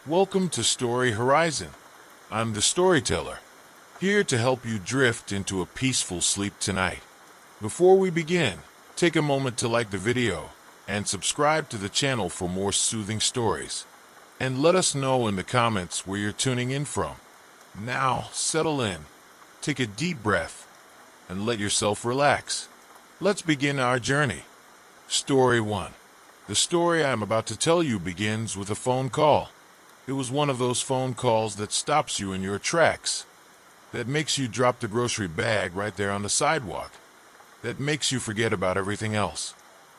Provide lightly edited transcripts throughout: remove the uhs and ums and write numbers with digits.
Welcome to Story Horizon. I'm the storyteller, here to help you drift into a peaceful sleep tonight. Before we begin, take a moment to like the video and subscribe to the channel for more soothing stories. And let us know in the comments where you're tuning in from. Now, settle in, take a deep breath, and let yourself relax. Let's begin our journey. Story 1. The story I'm about to tell you begins with a phone call. It was one of those phone calls that stops you in your tracks, that makes you drop the grocery bag right there on the sidewalk, that makes you forget about everything else.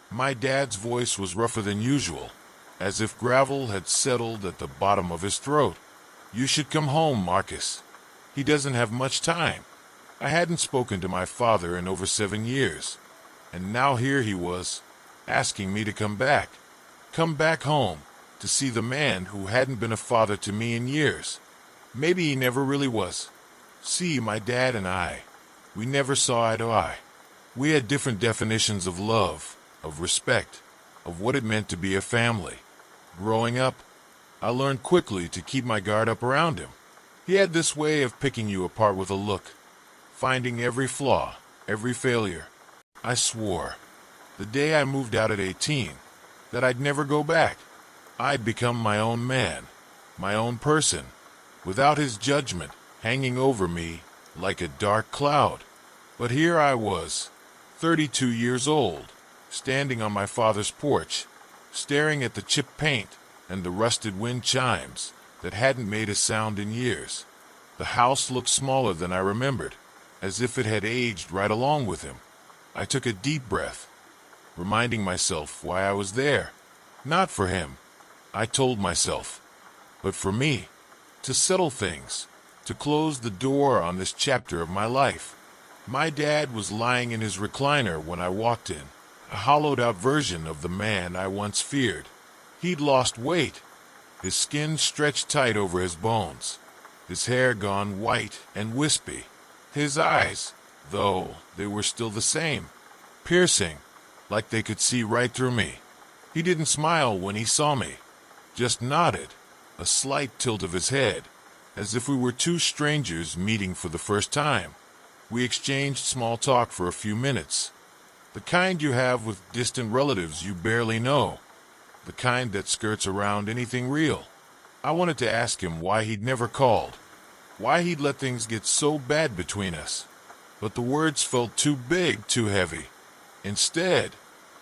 My dad's voice was rougher than usual, as if gravel had settled at the bottom of his throat. "You should come home, Marcus. He doesn't have much time." I hadn't spoken to my father in over 7 years, and now here he was, asking me to come back home, to see the man who hadn't been a father to me in years. Maybe he never really was. See, my dad and I, we never saw eye to eye. We had different definitions of love, of respect, of what it meant to be a family. Growing up, I learned quickly to keep my guard up around him. He had this way of picking you apart with a look, finding every flaw, every failure. I swore, the day I moved out at 18, that I'd never go back. I'd become my own man, my own person, without his judgment hanging over me like a dark cloud. But here I was, 32 years old, standing on my father's porch, staring at the chipped paint and the rusted wind chimes that hadn't made a sound in years. The house looked smaller than I remembered, as if it had aged right along with him. I took a deep breath, reminding myself why I was there. Not for him, I told myself, but for me, to settle things, to close the door on this chapter of my life. My dad was lying in his recliner when I walked in, a hollowed-out version of the man I once feared. He'd lost weight, his skin stretched tight over his bones, his hair gone white and wispy. His eyes, though, they were still the same, piercing, like they could see right through me. He didn't smile when he saw me, just nodded, a slight tilt of his head, as if we were two strangers meeting for the first time. We exchanged small talk for a few minutes, the kind you have with distant relatives you barely know, the kind that skirts around anything real. I wanted to ask him why he'd never called, why he'd let things get so bad between us, but the words felt too big, too heavy. Instead,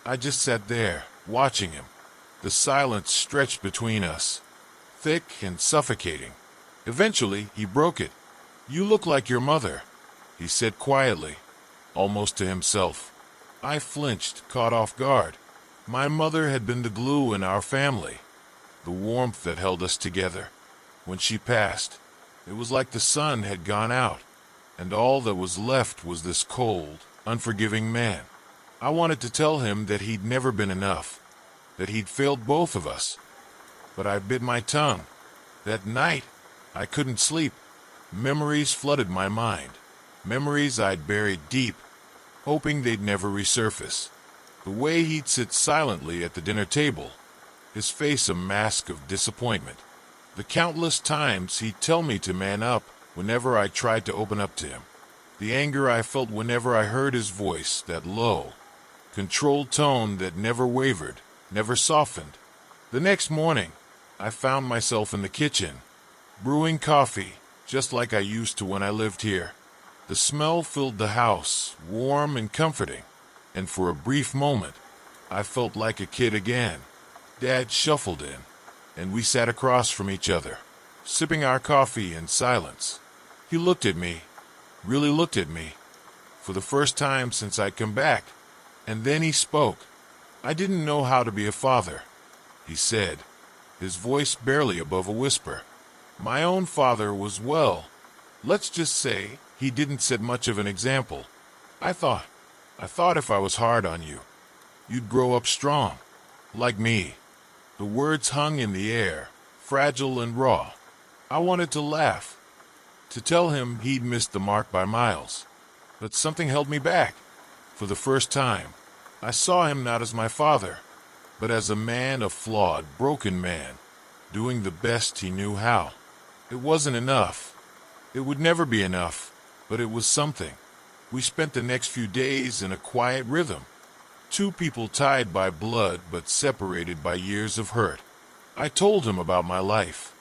I just sat there, watching him. The silence stretched between us, thick and suffocating. Eventually, he broke it. "You look like your mother," he said quietly, almost to himself. I flinched, caught off guard. My mother had been the glue in our family, the warmth that held us together. When she passed, it was like the sun had gone out, and all that was left was this cold, unforgiving man. I wanted to tell him that he'd never been enough, that he'd failed both of us, but I bit my tongue. That night, I couldn't sleep. Memories flooded my mind, memories I'd buried deep, hoping they'd never resurface. The way he'd sit silently at the dinner table, his face a mask of disappointment. The countless times he'd tell me to man up whenever I tried to open up to him. The anger I felt whenever I heard his voice, that low, controlled tone that never wavered, never softened. The next morning, I found myself in the kitchen, brewing coffee, just like I used to when I lived here. The smell filled the house, warm and comforting, and for a brief moment, I felt like a kid again. Dad shuffled in, and we sat across from each other, sipping our coffee in silence. He looked at me, really looked at me, for the first time since I'd come back, and then he spoke. "I didn't know how to be a father," he said, his voice barely above a whisper. "My own father was, well, let's just say he didn't set much of an example. I thought if I was hard on you, you'd grow up strong, like me." The words hung in the air, fragile and raw. I wanted to laugh, to tell him he'd missed the mark by miles, but something held me back. For the first time, I saw him not as my father, but as a man, a flawed, broken man, doing the best he knew how. It wasn't enough. It would never be enough, but it was something. We spent the next few days in a quiet rhythm. Two people tied by blood but separated by years of hurt. I told him about my life,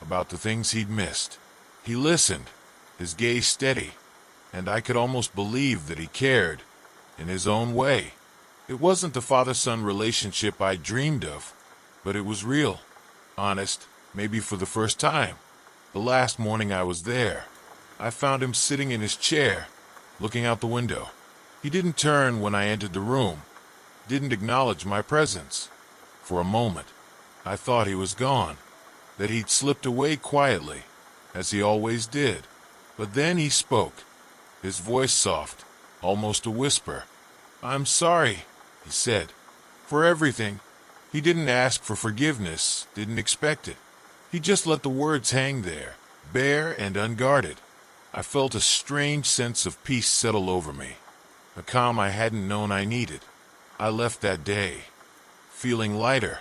about the things he'd missed. He listened, his gaze steady, and I could almost believe that he cared, in his own way. It wasn't the father-son relationship I dreamed of, but it was real, honest, maybe for the first time. The last morning I was there, I found him sitting in his chair, looking out the window. He didn't turn when I entered the room, didn't acknowledge my presence. For a moment, I thought he was gone, that he'd slipped away quietly, as he always did. But then he spoke, his voice soft, almost a whisper. "I'm sorry," he said, "for everything." He didn't ask for forgiveness, didn't expect it. He just let the words hang there, bare and unguarded. I felt a strange sense of peace settle over me, a calm I hadn't known I needed. I left that day, feeling lighter,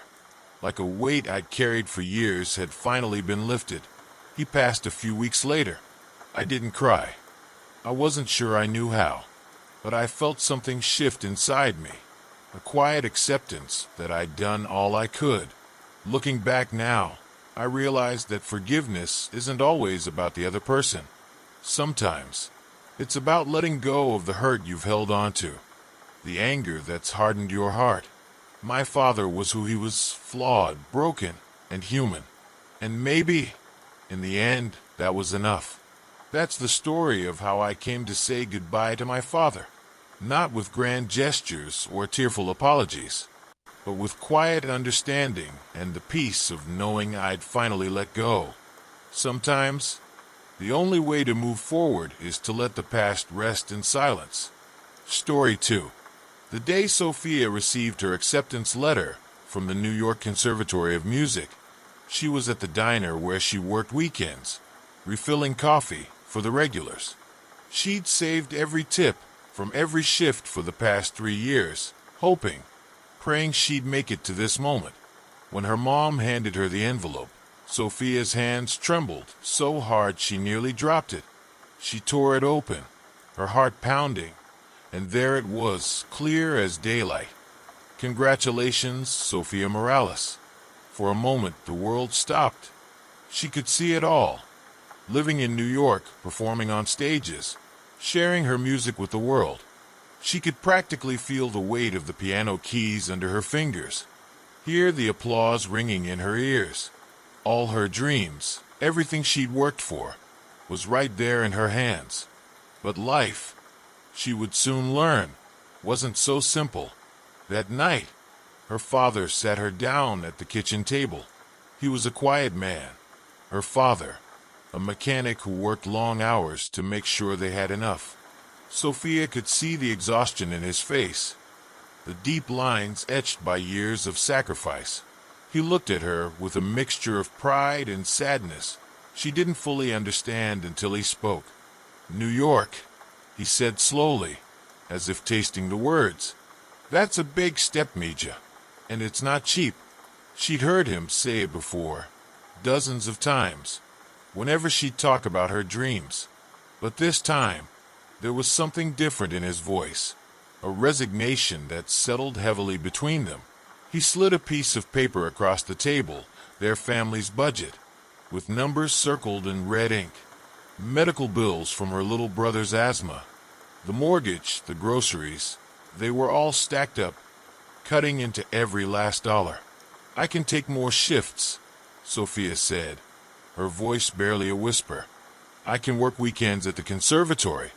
like a weight I'd carried for years had finally been lifted. He passed a few weeks later. I didn't cry. I wasn't sure I knew how, but I felt something shift inside me, a quiet acceptance that I'd done all I could. Looking back now, I realized that forgiveness isn't always about the other person. Sometimes, it's about letting go of the hurt you've held onto, the anger that's hardened your heart. My father was who he was, flawed, broken, and human. And maybe, in the end, that was enough. That's the story of how I came to say goodbye to my father. Not with grand gestures or tearful apologies, but with quiet understanding and the peace of knowing I'd finally let go. Sometimes, the only way to move forward is to let the past rest in silence. Story 2. The day Sophia received her acceptance letter from the New York Conservatory of Music, she was at the diner where she worked weekends, refilling coffee for the regulars. She'd saved every tip from every shift for the past 3 years, hoping, praying she'd make it to this moment. When her mom handed her the envelope, Sophia's hands trembled so hard she nearly dropped it. She tore it open, her heart pounding, and there it was, clear as daylight. "Congratulations, Sophia Morales." For a moment, the world stopped. She could see it all. Living in New York, performing on stages, sharing her music with the world. She could practically feel the weight of the piano keys under her fingers, hear the applause ringing in her ears. All her dreams, everything she'd worked for, was right there in her hands. But life, she would soon learn, wasn't so simple. That night, her father sat her down at the kitchen table. He was a quiet man. Her father, a mechanic who worked long hours to make sure they had enough. Sophia could see the exhaustion in his face, the deep lines etched by years of sacrifice. He looked at her with a mixture of pride and sadness she didn't fully understand until he spoke. "New York," he said slowly, as if tasting the words. "That's a big step, Mija, and it's not cheap." She'd heard him say it before, dozens of times, whenever she'd talk about her dreams. But this time, there was something different in his voice, a resignation that settled heavily between them. He slid a piece of paper across the table, their family's budget, with numbers circled in red ink. Medical bills from her little brother's asthma, the mortgage, the groceries, they were all stacked up, cutting into every last dollar. "I can take more shifts," Sophia said, her voice barely a whisper. "I can work weekends at the conservatory.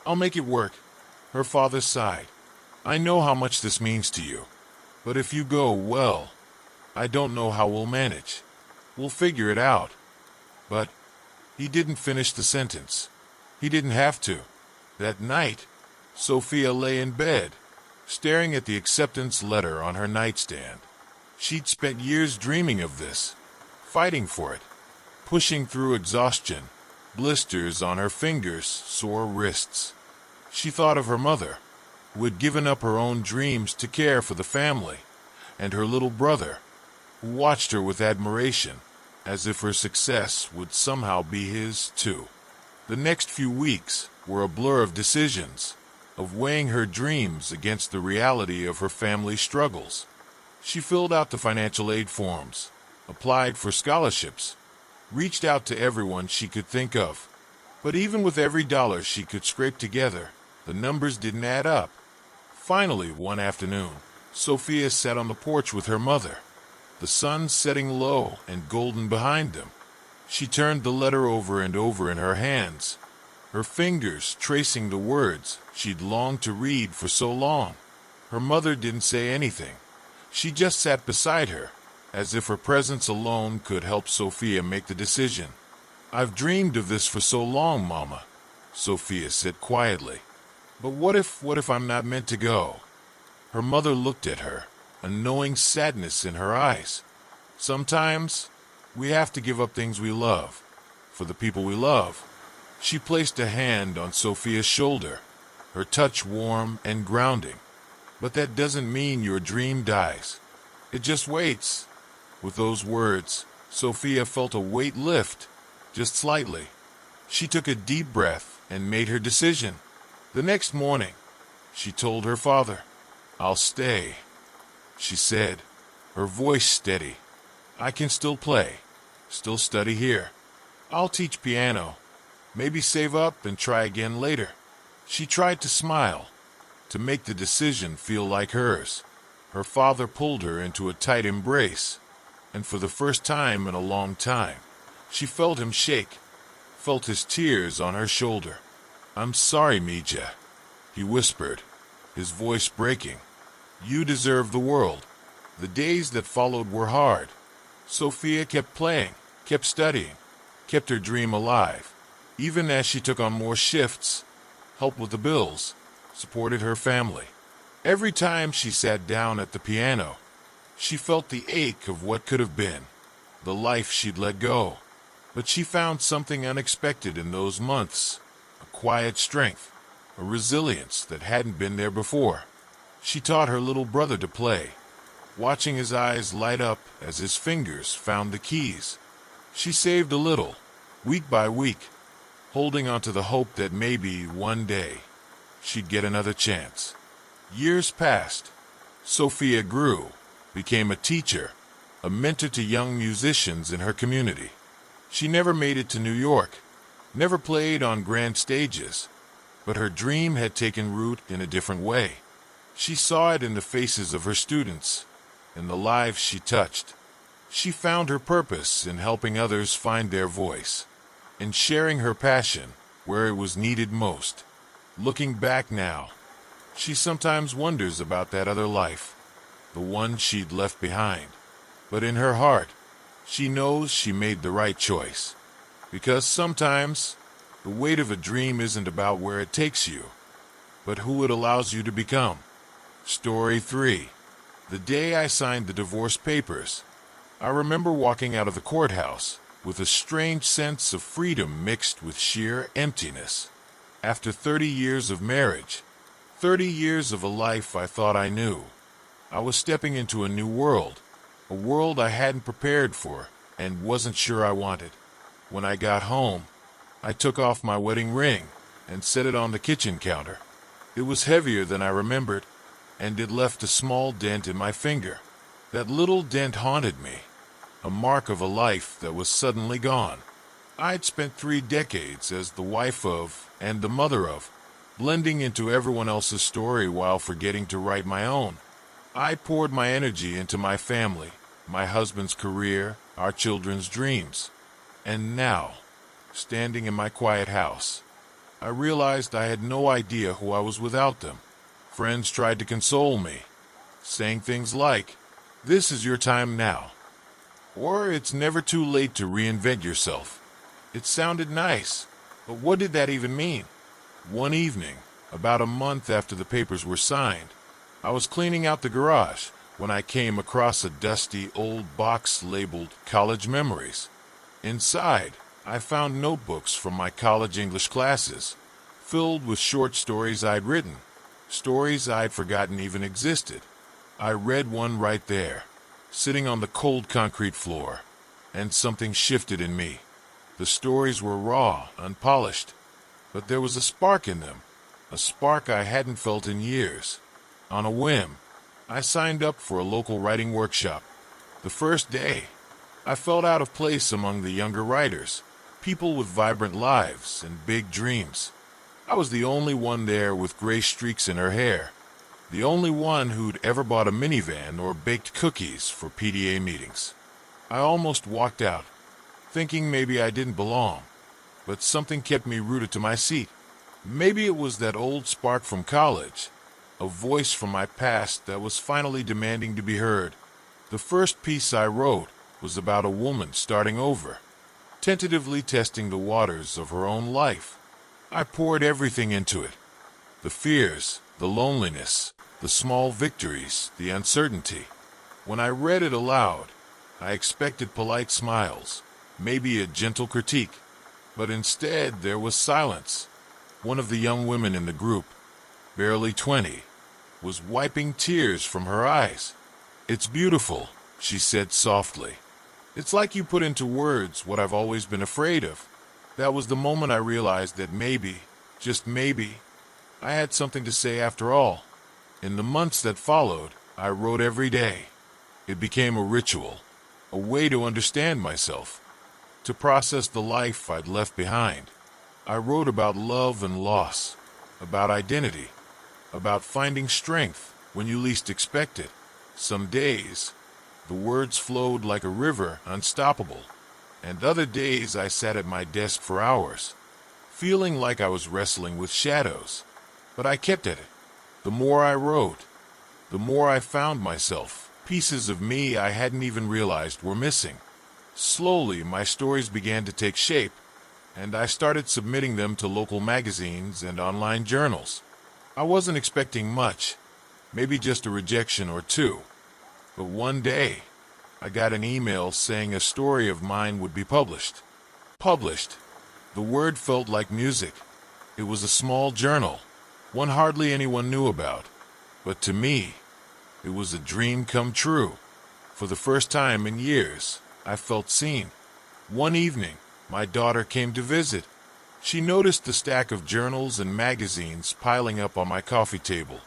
I'll make it work." Her father sighed. "I know how much this means to you. But if you go, well, I don't know how we'll manage. We'll figure it out." But he didn't finish the sentence. He didn't have to. That night, Sophia lay in bed, staring at the acceptance letter on her nightstand. She'd spent years dreaming of this, fighting for it, pushing through exhaustion, blisters on her fingers, sore wrists. She thought of her mother, who had given up her own dreams to care for the family, and her little brother, who watched her with admiration. as if her success would somehow be his too. The next few weeks were a blur of decisions, of weighing her dreams against the reality of her family's struggles. She filled out the financial aid forms, applied for scholarships, reached out to everyone she could think of. But even with every dollar she could scrape together, the numbers didn't add up. Finally, one afternoon, Sophia sat on the porch with her mother, the sun setting low and golden behind them. She turned the letter over and over in her hands, her fingers tracing the words she'd longed to read for so long. Her mother didn't say anything. She just sat beside her, as if her presence alone could help Sophia make the decision. "I've dreamed of this for so long, Mama," Sophia said quietly. "But what if I'm not meant to go?" Her mother looked at her, a knowing sadness in her eyes. "Sometimes we have to give up things we love, for the people we love." She placed a hand on Sophia's shoulder, her touch warm and grounding. "But that doesn't mean your dream dies. It just waits." With those words, Sophia felt a weight lift, just slightly. She took a deep breath and made her decision. The next morning, she told her father, "I'll stay," she said, her voice steady. "I can still play, still study here. I'll teach piano, maybe save up and try again later." She tried to smile, to make the decision feel like hers. Her father pulled her into a tight embrace, and for the first time in a long time, she felt him shake, felt his tears on her shoulder. "I'm sorry, Mija," he whispered, his voice breaking. "You deserve the world." The days that followed were hard. Sophia kept playing, kept studying, kept her dream alive, even as she took on more shifts, helped with the bills, supported her family. Every time she sat down at the piano, she felt the ache of what could have been, the life she'd let go. But she found something unexpected in those months, a quiet strength, a resilience that hadn't been there before. She taught her little brother to play, watching his eyes light up as his fingers found the keys. She saved a little, week by week, holding on to the hope that maybe one day she'd get another chance. Years passed. Sophia grew, became a teacher, a mentor to young musicians in her community. She never made it to New York, never played on grand stages, but her dream had taken root in a different way. She saw it in the faces of her students, in the lives she touched. She found her purpose in helping others find their voice, in sharing her passion where it was needed most. Looking back now, she sometimes wonders about that other life, the one she'd left behind. But in her heart, she knows she made the right choice. Because sometimes, the weight of a dream isn't about where it takes you, but who it allows you to become. Story 3. The day I signed the divorce papers, I remember walking out of the courthouse with a strange sense of freedom mixed with sheer emptiness. After 30 years of marriage, 30 years of a life I thought I knew, I was stepping into a new world, a world I hadn't prepared for and wasn't sure I wanted. When I got home, I took off my wedding ring and set it on the kitchen counter. It was heavier than I remembered, and it left a small dent in my finger. That little dent haunted me, a mark of a life that was suddenly gone. I'd spent 3 decades as the wife of and the mother of, blending into everyone else's story while forgetting to write my own. I poured my energy into my family, my husband's career, our children's dreams. And now, standing in my quiet house, I realized I had no idea who I was without them. Friends tried to console me, saying things like, "This is your time now," or "It's never too late to reinvent yourself." It sounded nice, but what did that even mean? One evening, about a month after the papers were signed, I was cleaning out the garage when I came across a dusty old box labeled College Memories. Inside, I found notebooks from my college English classes, filled with short stories I'd written, stories I'd forgotten even existed. I read one right there, sitting on the cold concrete floor, and something shifted in me. The stories were raw, unpolished, but there was a spark in them, a spark I hadn't felt in years. On a whim, I signed up for a local writing workshop. The first day, I felt out of place among the younger writers, people with vibrant lives and big dreams. I was the only one there with gray streaks in her hair, the only one who'd ever bought a minivan or baked cookies for PTA meetings. I almost walked out, thinking maybe I didn't belong, but something kept me rooted to my seat. Maybe it was that old spark from college, a voice from my past that was finally demanding to be heard. The first piece I wrote was about a woman starting over, tentatively testing the waters of her own life. I poured everything into it. The fears, the loneliness, the small victories, the uncertainty. When I read it aloud, I expected polite smiles, maybe a gentle critique, but instead there was silence. One of the young women in the group, barely 20, was wiping tears from her eyes. "It's beautiful," she said softly. "It's like you put into words what I've always been afraid of." That was the moment I realized that maybe, just maybe, I had something to say after all. In the months that followed, I wrote every day. It became a ritual, a way to understand myself, to process the life I'd left behind. I wrote about love and loss, about identity, about finding strength when you least expect it. Some days, the words flowed like a river, unstoppable, and other days I sat at my desk for hours, feeling like I was wrestling with shadows. But I kept at it. The more I wrote, the more I found myself, pieces of me I hadn't even realized were missing. Slowly, my stories began to take shape, and I started submitting them to local magazines and online journals. I wasn't expecting much, maybe just a rejection or two. But one day, I got an email saying a story of mine would be published. Published. The word felt like music. It was a small journal, one hardly anyone knew about. But to me, it was a dream come true. For the first time in years, I felt seen. One evening, my daughter came to visit. She noticed the stack of journals and magazines piling up on my coffee table,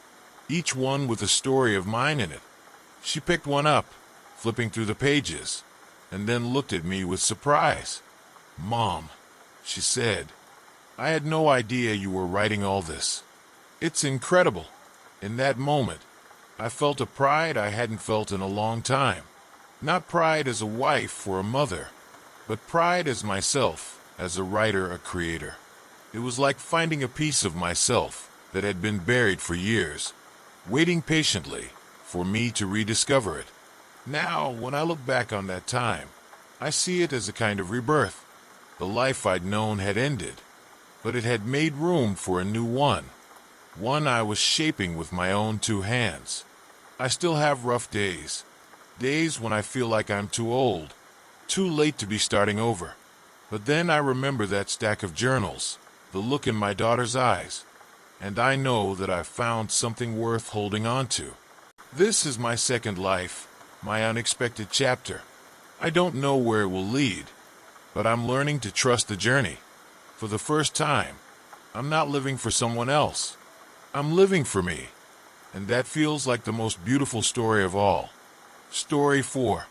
each one with a story of mine in it. She picked one up, flipping through the pages, and then looked at me with surprise. "Mom," she said, "I had no idea you were writing all this. It's incredible." In that moment, I felt a pride I hadn't felt in a long time. Not pride as a wife or a mother, but pride as myself, as a writer, a creator. It was like finding a piece of myself that had been buried for years, waiting patiently for me to rediscover it. Now, when I look back on that time, I see it as a kind of rebirth. The life I'd known had ended, but it had made room for a new one I was shaping with my own two hands. I still have rough days, days when I feel like I'm too old, too late to be starting over. But then I remember that stack of journals, the look in my daughter's eyes, and I know that I've found something worth holding on to. This is my second life, my unexpected chapter. I don't know where it will lead, but I'm learning to trust the journey. For the first time, I'm not living for someone else. I'm living for me, and that feels like the most beautiful story of all. Story 4.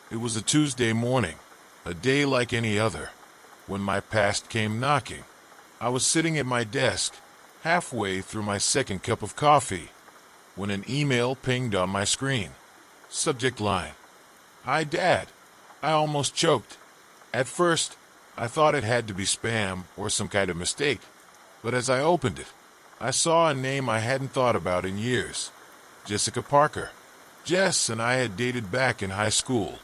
It was a Tuesday morning, a day like any other, when my past came knocking. I was sitting at my desk, halfway through my second cup of coffee, when an email pinged on my screen. Subject line: "Hi, Dad." I almost choked. At first, I thought it had to be spam or some kind of mistake, but as I opened it, I saw a name I hadn't thought about in years. Jessica Parker. Jess and I had dated back in high school.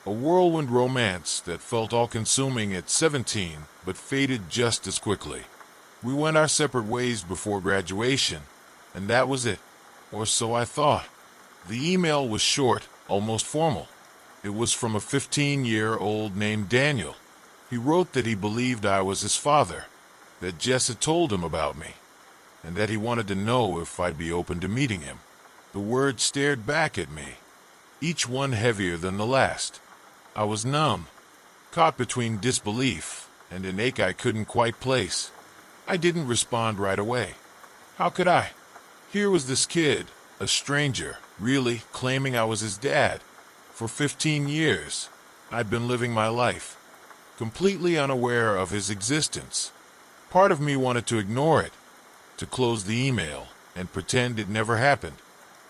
A whirlwind romance that felt all-consuming at 17, but faded just as quickly. We went our separate ways before graduation, and that was it. Or so I thought. The email was short, almost formal. It was from a 15-year-old named Daniel. He wrote that he believed I was his father, that Jess had told him about me, and that he wanted to know if I'd be open to meeting him. The words stared back at me, each one heavier than the last. I was numb. caught between disbelief and an ache I couldn't quite place. I didn't respond right away. How could I? Here was this kid, a stranger, really claiming I was his dad. For 15 years, I'd been living my life, completely unaware of his existence. Part of me wanted to ignore it, to close the email and pretend it never happened.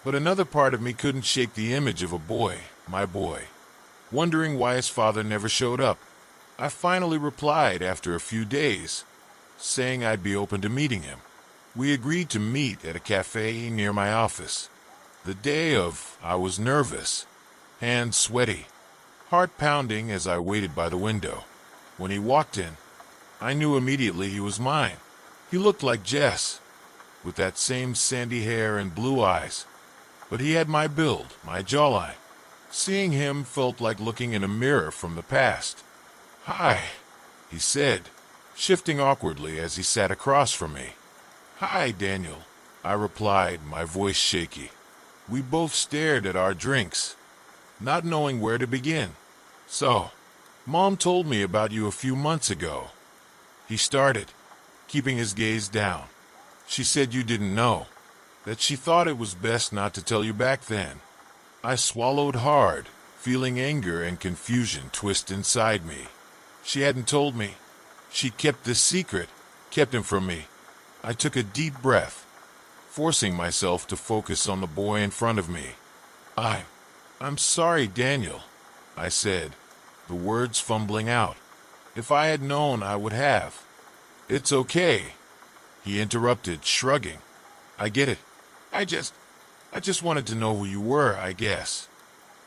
But another part of me couldn't shake the image of a boy, my boy, wondering why his father never showed up. I finally replied after a few days, saying I'd be open to meeting him. We agreed to meet at a cafe near my office. The day of, I was nervous, hands sweaty, heart pounding as I waited by the window. When he walked in, I knew immediately he was mine. He looked like Jess, with that same sandy hair and blue eyes. But he had my build, my jawline. Seeing him felt like looking in a mirror from the past. "Hi," he said, shifting awkwardly as he sat across from me. "Hi, Daniel," I replied, my voice shaky. We both stared at our drinks, not knowing where to begin. "So, Mom told me about you a few months ago," he started, keeping his gaze down. "She said you didn't know, that she thought it was best not to tell you back then." I swallowed hard, feeling anger and confusion twist inside me. She hadn't told me. She kept this secret, kept him from me. I took a deep breath, forcing myself to focus on the boy in front of me. I'm sorry, Daniel," I said, the words fumbling out. "If I had known, I would have." "It's okay," he interrupted, shrugging. "I get it. I just wanted to know who you were, I guess."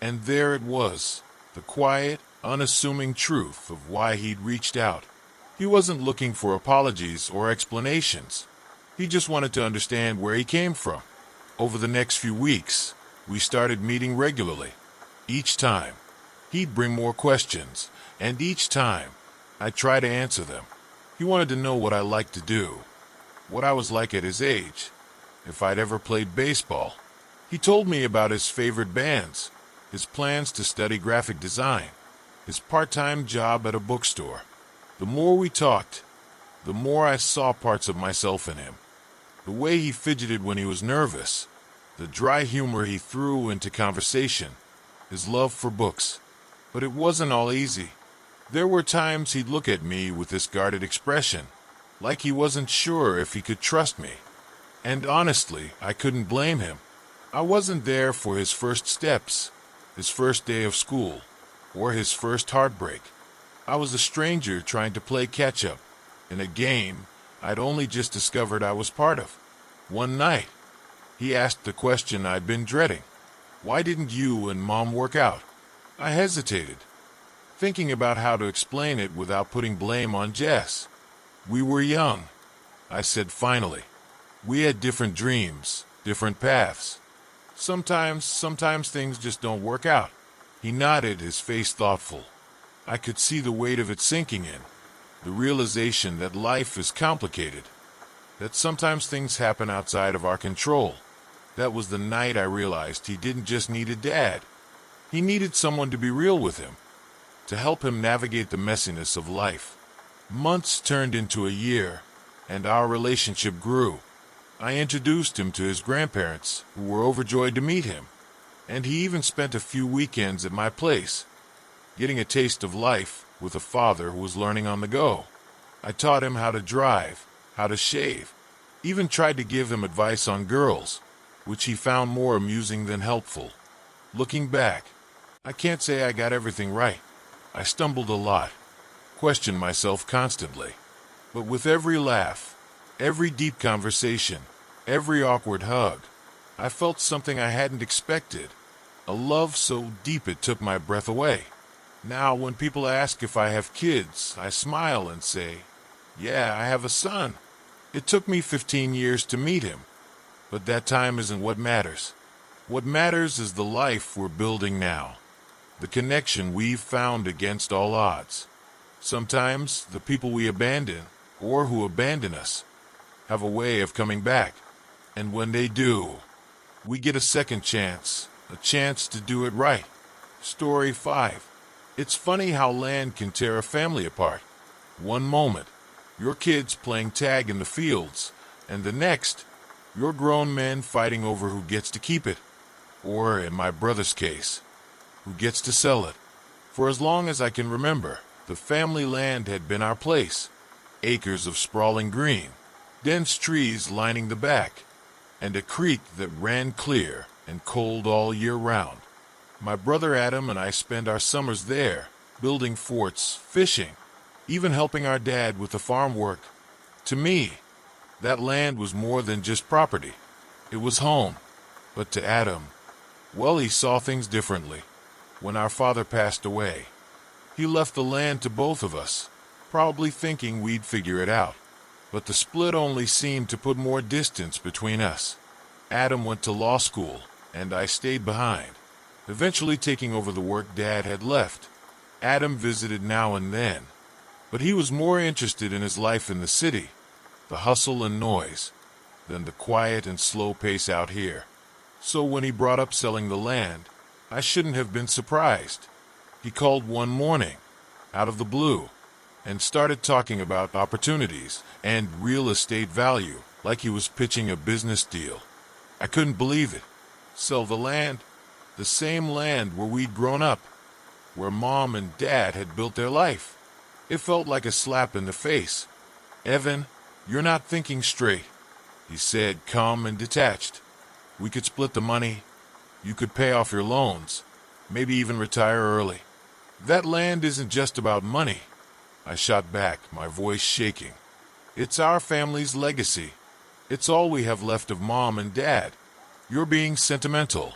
And there it was, the quiet, unassuming truth of why he'd reached out. He wasn't looking for apologies or explanations. He just wanted to understand where he came from. Over the next few weeks, we started meeting regularly. Each time, he'd bring more questions, and each time, I'd try to answer them. He wanted to know what I liked to do, what I was like at his age, if I'd ever played baseball. He told me about his favorite bands, his plans to study graphic design, his part-time job at a bookstore. The more we talked, the more I saw parts of myself in him. The way he fidgeted when he was nervous, the dry humor he threw into conversation, his love for books. But it wasn't all easy. There were times he'd look at me with this guarded expression, like he wasn't sure if he could trust me. And honestly, I couldn't blame him. I wasn't there for his first steps, his first day of school, or his first heartbreak. I was a stranger trying to play catch-up in a game I'd only just discovered I was part of. One night, he asked the question I'd been dreading. "Why didn't you and Mom work out?" I hesitated, thinking about how to explain it without putting blame on Jess. "We were young," I said finally. "We had different dreams, different paths. Sometimes things just don't work out." He nodded, his face thoughtful. I could see the weight of it sinking in, the realization that life is complicated, that sometimes things happen outside of our control. That was the night I realized he didn't just need a dad. He needed someone to be real with him, to help him navigate the messiness of life. Months turned into a year, and our relationship grew. I introduced him to his grandparents, who were overjoyed to meet him, and he even spent a few weekends at my place, getting a taste of life with a father who was learning on the go. I taught him how to drive, how to shave, even tried to give him advice on girls, which he found more amusing than helpful. Looking back, I can't say I got everything right. I stumbled a lot, questioned myself constantly. But with every laugh, every deep conversation, every awkward hug, I felt something I hadn't expected, a love so deep it took my breath away. Now, when people ask if I have kids, I smile and say, "Yeah, I have a son." It took me 15 years to meet him, but that time isn't what matters. What matters is the life we're building now, the connection we've found against all odds. Sometimes the people we abandon, or who abandon us, have a way of coming back. And when they do, we get a second chance, a chance to do it right. Story 5. It's funny how land can tear a family apart. One moment, your kids playing tag in the fields, and the next, your grown men fighting over who gets to keep it, or, in my brother's case, who gets to sell it. For as long as I can remember, the family land had been our place. Acres of sprawling green, dense trees lining the back, and a creek that ran clear and cold all year round. My brother Adam and I spent our summers there, building forts, fishing, even helping our dad with the farm work. To me, that land was more than just property. It was home. But to Adam, well, he saw things differently. When our father passed away, he left the land to both of us, probably thinking we'd figure it out. But the split only seemed to put more distance between us. Adam went to law school, and I stayed behind, eventually taking over the work Dad had left. Adam visited now and then, but he was more interested in his life in the city, the hustle and noise, than the quiet and slow pace out here. So when he brought up selling the land, I shouldn't have been surprised. He called one morning, out of the blue, and started talking about opportunities and real estate value like he was pitching a business deal. I couldn't believe it. Sell the land? The same land where we'd grown up, where Mom and Dad had built their life. It felt like a slap in the face. "Evan, you're not thinking straight," he said, calm and detached. "We could split the money. You could pay off your loans, maybe even retire early. That land isn't just about money." I shot back, my voice shaking. "It's our family's legacy. It's all we have left of Mom and Dad." "You're being sentimental,"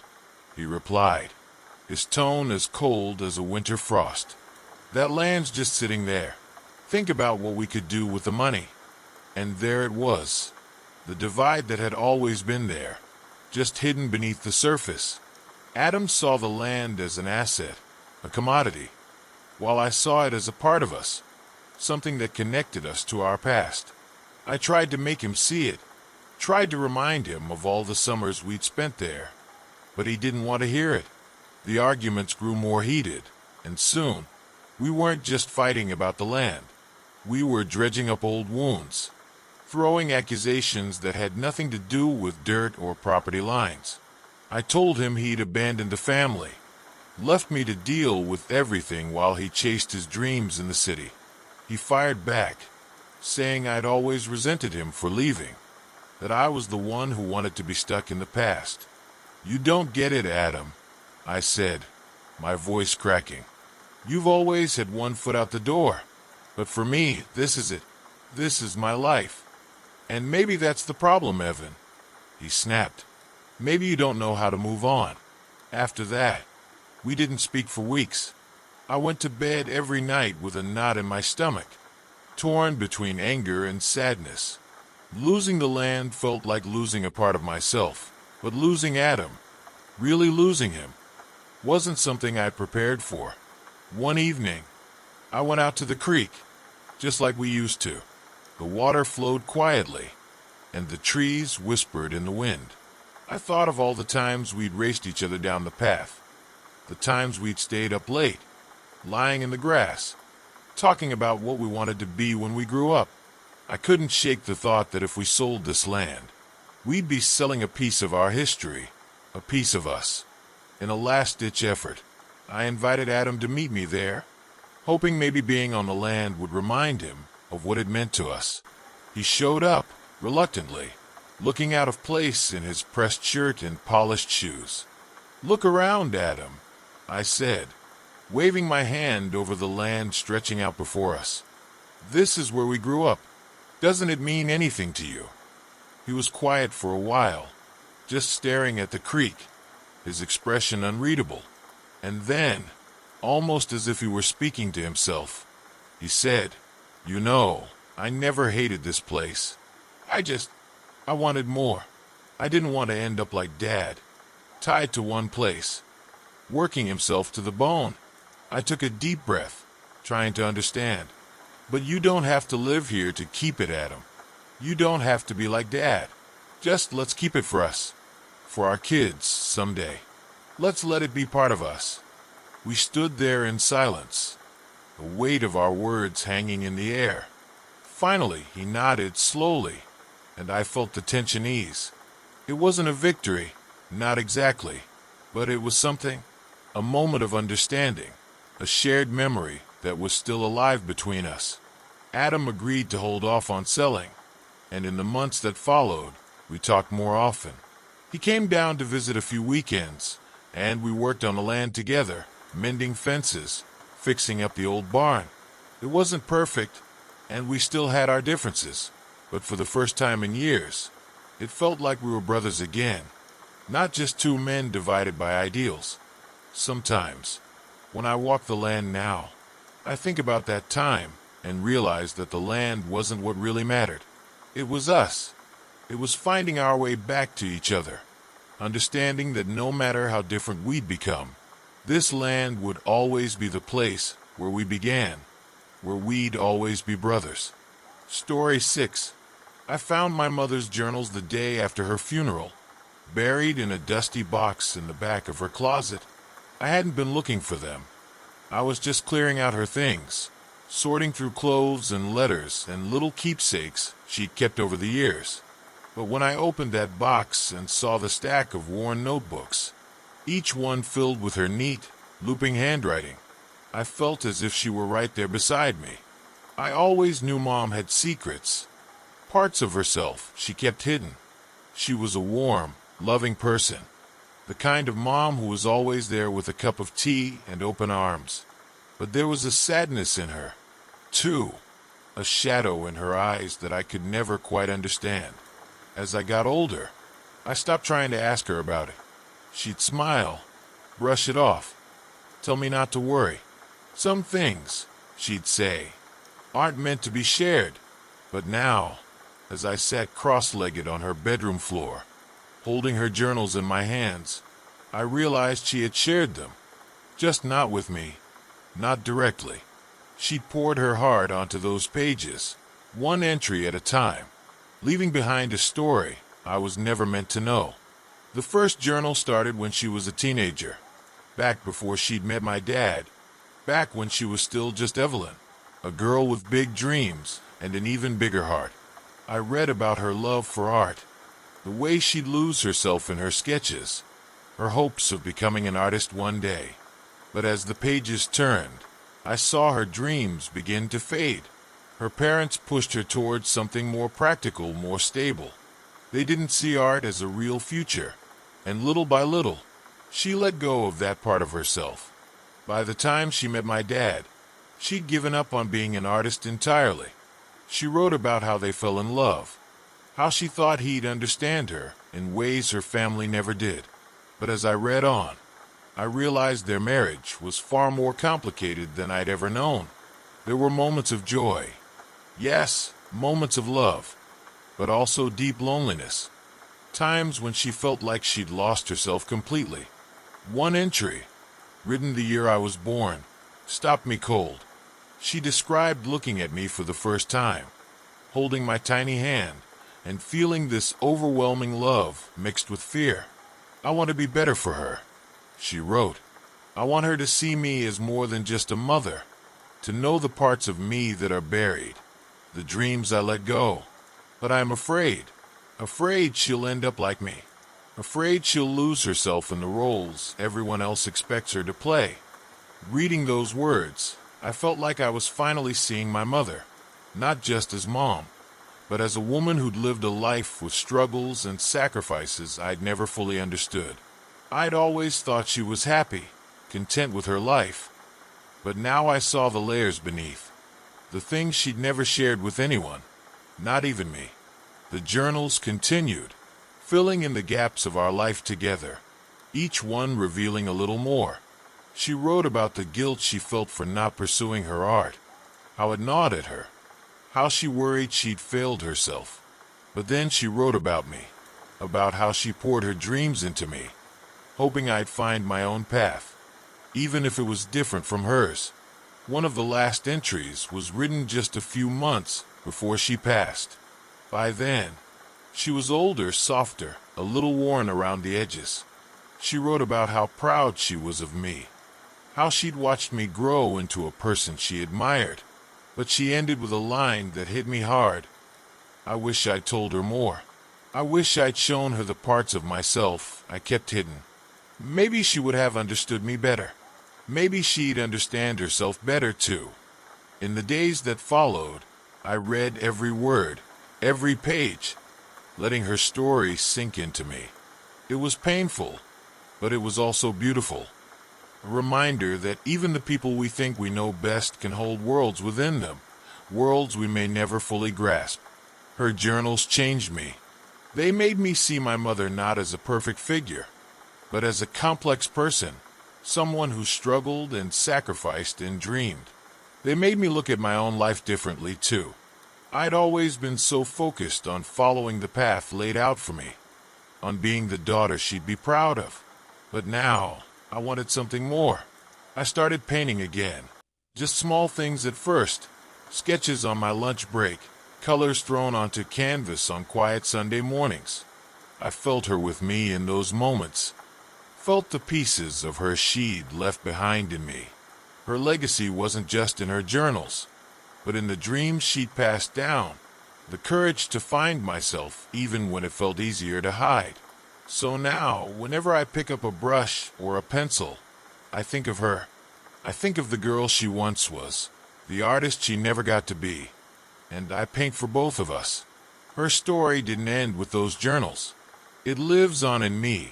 he replied, his tone as cold as a winter frost. "That land's just sitting there. Think about what we could do with the money." And there it was, the divide that had always been there, just hidden beneath the surface. Adam saw the land as an asset, a commodity, while I saw it as a part of us, something that connected us to our past. I tried to make him see it, tried to remind him of all the summers we'd spent there, but he didn't want to hear it. The arguments grew more heated, and soon, we weren't just fighting about the land. We were dredging up old wounds, throwing accusations that had nothing to do with dirt or property lines. I told him he'd abandoned the family, left me to deal with everything while he chased his dreams in the city. He fired back, saying I'd always resented him for leaving, that I was the one who wanted to be stuck in the past. "You don't get it, Adam," I said, my voice cracking. "You've always had one foot out the door. But for me, this is it. This is my life. And maybe that's the problem, Evan," he snapped. "Maybe you don't know how to move on." After that, we didn't speak for weeks. I went to bed every night with a knot in my stomach, torn between anger and sadness. Losing the land felt like losing a part of myself, but losing Adam, really losing him, wasn't something I prepared for. One evening, I went out to the creek, just like we used to. The water flowed quietly, and the trees whispered in the wind. I thought of all the times we'd raced each other down the path, the times we'd stayed up late, lying in the grass, talking about what we wanted to be when we grew up. I couldn't shake the thought that if we sold this land, we'd be selling a piece of our history, a piece of us. In a last-ditch effort, I invited Adam to meet me there, hoping maybe being on the land would remind him of what it meant to us. He showed up, reluctantly, looking out of place in his pressed shirt and polished shoes. "Look around, Adam," I said, waving my hand over the land stretching out before us. "This is where we grew up. Doesn't it mean anything to you?" He was quiet for a while, just staring at the creek, his expression unreadable. And then, almost as if he were speaking to himself, he said, "You know, I never hated this place. I wanted more. I didn't want to end up like Dad, tied to one place, working himself to the bone." I took a deep breath, trying to understand. "But you don't have to live here to keep it, Adam. You don't have to be like Dad. Just let's keep it for us, for our kids someday. Let's let it be part of us." We stood there in silence, the weight of our words hanging in the air. Finally, he nodded slowly, and I felt the tension ease. It wasn't a victory, not exactly, but it was something, a moment of understanding, a shared memory that was still alive between us. Adam agreed to hold off on selling, and in the months that followed, we talked more often. He came down to visit a few weekends, and we worked on the land together, mending fences, fixing up the old barn. It wasn't perfect, and we still had our differences, but for the first time in years, it felt like we were brothers again, not just two men divided by ideals. Sometimes, when I walk the land now, I think about that time and realize that the land wasn't what really mattered. It was us. It was finding our way back to each other, understanding that no matter how different we'd become, this land would always be the place where we began, where we'd always be brothers. Story 6. I found my mother's journals the day after her funeral, buried in a dusty box in the back of her closet. I hadn't been looking for them. I was just clearing out her things, sorting through clothes and letters and little keepsakes she'd kept over the years. But when I opened that box and saw the stack of worn notebooks, each one filled with her neat, looping handwriting, I felt as if she were right there beside me. I always knew Mom had secrets, parts of herself she kept hidden. She was a warm, loving person, the kind of mom who was always there with a cup of tea and open arms. But there was a sadness in her, too, a shadow in her eyes that I could never quite understand. As I got older, I stopped trying to ask her about it. She'd smile, brush it off, tell me not to worry. Some things, she'd say, aren't meant to be shared. But now, as I sat cross-legged on her bedroom floor, holding her journals in my hands, I realized she had shared them, just not with me, not directly. She'd poured her heart onto those pages, one entry at a time, leaving behind a story I was never meant to know. The first journal started when she was a teenager, back before she'd met my dad, back when she was still just Evelyn, a girl with big dreams and an even bigger heart. I read about her love for art, the way she'd lose herself in her sketches, her hopes of becoming an artist one day. But as the pages turned, I saw her dreams begin to fade. Her parents pushed her towards something more practical, more stable. They didn't see art as a real future, and little by little, she let go of that part of herself. By the time she met my dad, she'd given up on being an artist entirely. She wrote about how they fell in love, how she thought he'd understand her in ways her family never did. But as I read on, I realized their marriage was far more complicated than I'd ever known. There were moments of joy, yes, moments of love, but also deep loneliness, times when she felt like she'd lost herself completely. One entry, written the year I was born, stopped me cold. She described looking at me for the first time, holding my tiny hand, and feeling this overwhelming love mixed with fear. I want to be better for her, she wrote. I want her to see me as more than just a mother, to know the parts of me that are buried, the dreams I let go. But I'm afraid she'll end up like me, afraid she'll lose herself in the roles everyone else expects her to play. Reading those words, I felt like I was finally seeing my mother, not just as Mom, but as a woman who'd lived a life with struggles and sacrifices I'd never fully understood. I'd always thought she was happy, content with her life, but now I saw the layers beneath, the things she'd never shared with anyone, not even me. The journals continued, filling in the gaps of our life together, each one revealing a little more. She wrote about the guilt she felt for not pursuing her art, how it gnawed at her, how she worried she'd failed herself. But then she wrote about me, about how she poured her dreams into me, hoping I'd find my own path, even if it was different from hers. One of the last entries was written just a few months before she passed. By then, she was older, softer, a little worn around the edges. She wrote about how proud she was of me, how she'd watched me grow into a person she admired. But she ended with a line that hit me hard. I wish I'd told her more. I wish I'd shown her the parts of myself I kept hidden. Maybe she would have understood me better. Maybe she'd understand herself better too. In the days that followed, I read every word, every page, letting her story sink into me. It was painful, but it was also beautiful. A reminder that even the people we think we know best can hold worlds within them, worlds we may never fully grasp. Her journals changed me. They made me see my mother not as a perfect figure, but as a complex person, someone who struggled and sacrificed and dreamed. They made me look at my own life differently too. I'd always been so focused on following the path laid out for me, on being the daughter she'd be proud of. But now, I wanted something more. I started painting again. Just small things at first. Sketches on my lunch break, colors thrown onto canvas on quiet Sunday mornings. I felt her with me in those moments. Felt the pieces of her she'd left behind in me. Her legacy wasn't just in her journals, but in the dreams she'd passed down. The courage to find myself even when it felt easier to hide. So now, whenever I pick up a brush or a pencil, I think of her. I think of the girl she once was, the artist she never got to be, and I paint for both of us. Her story didn't end with those journals. It lives on in me,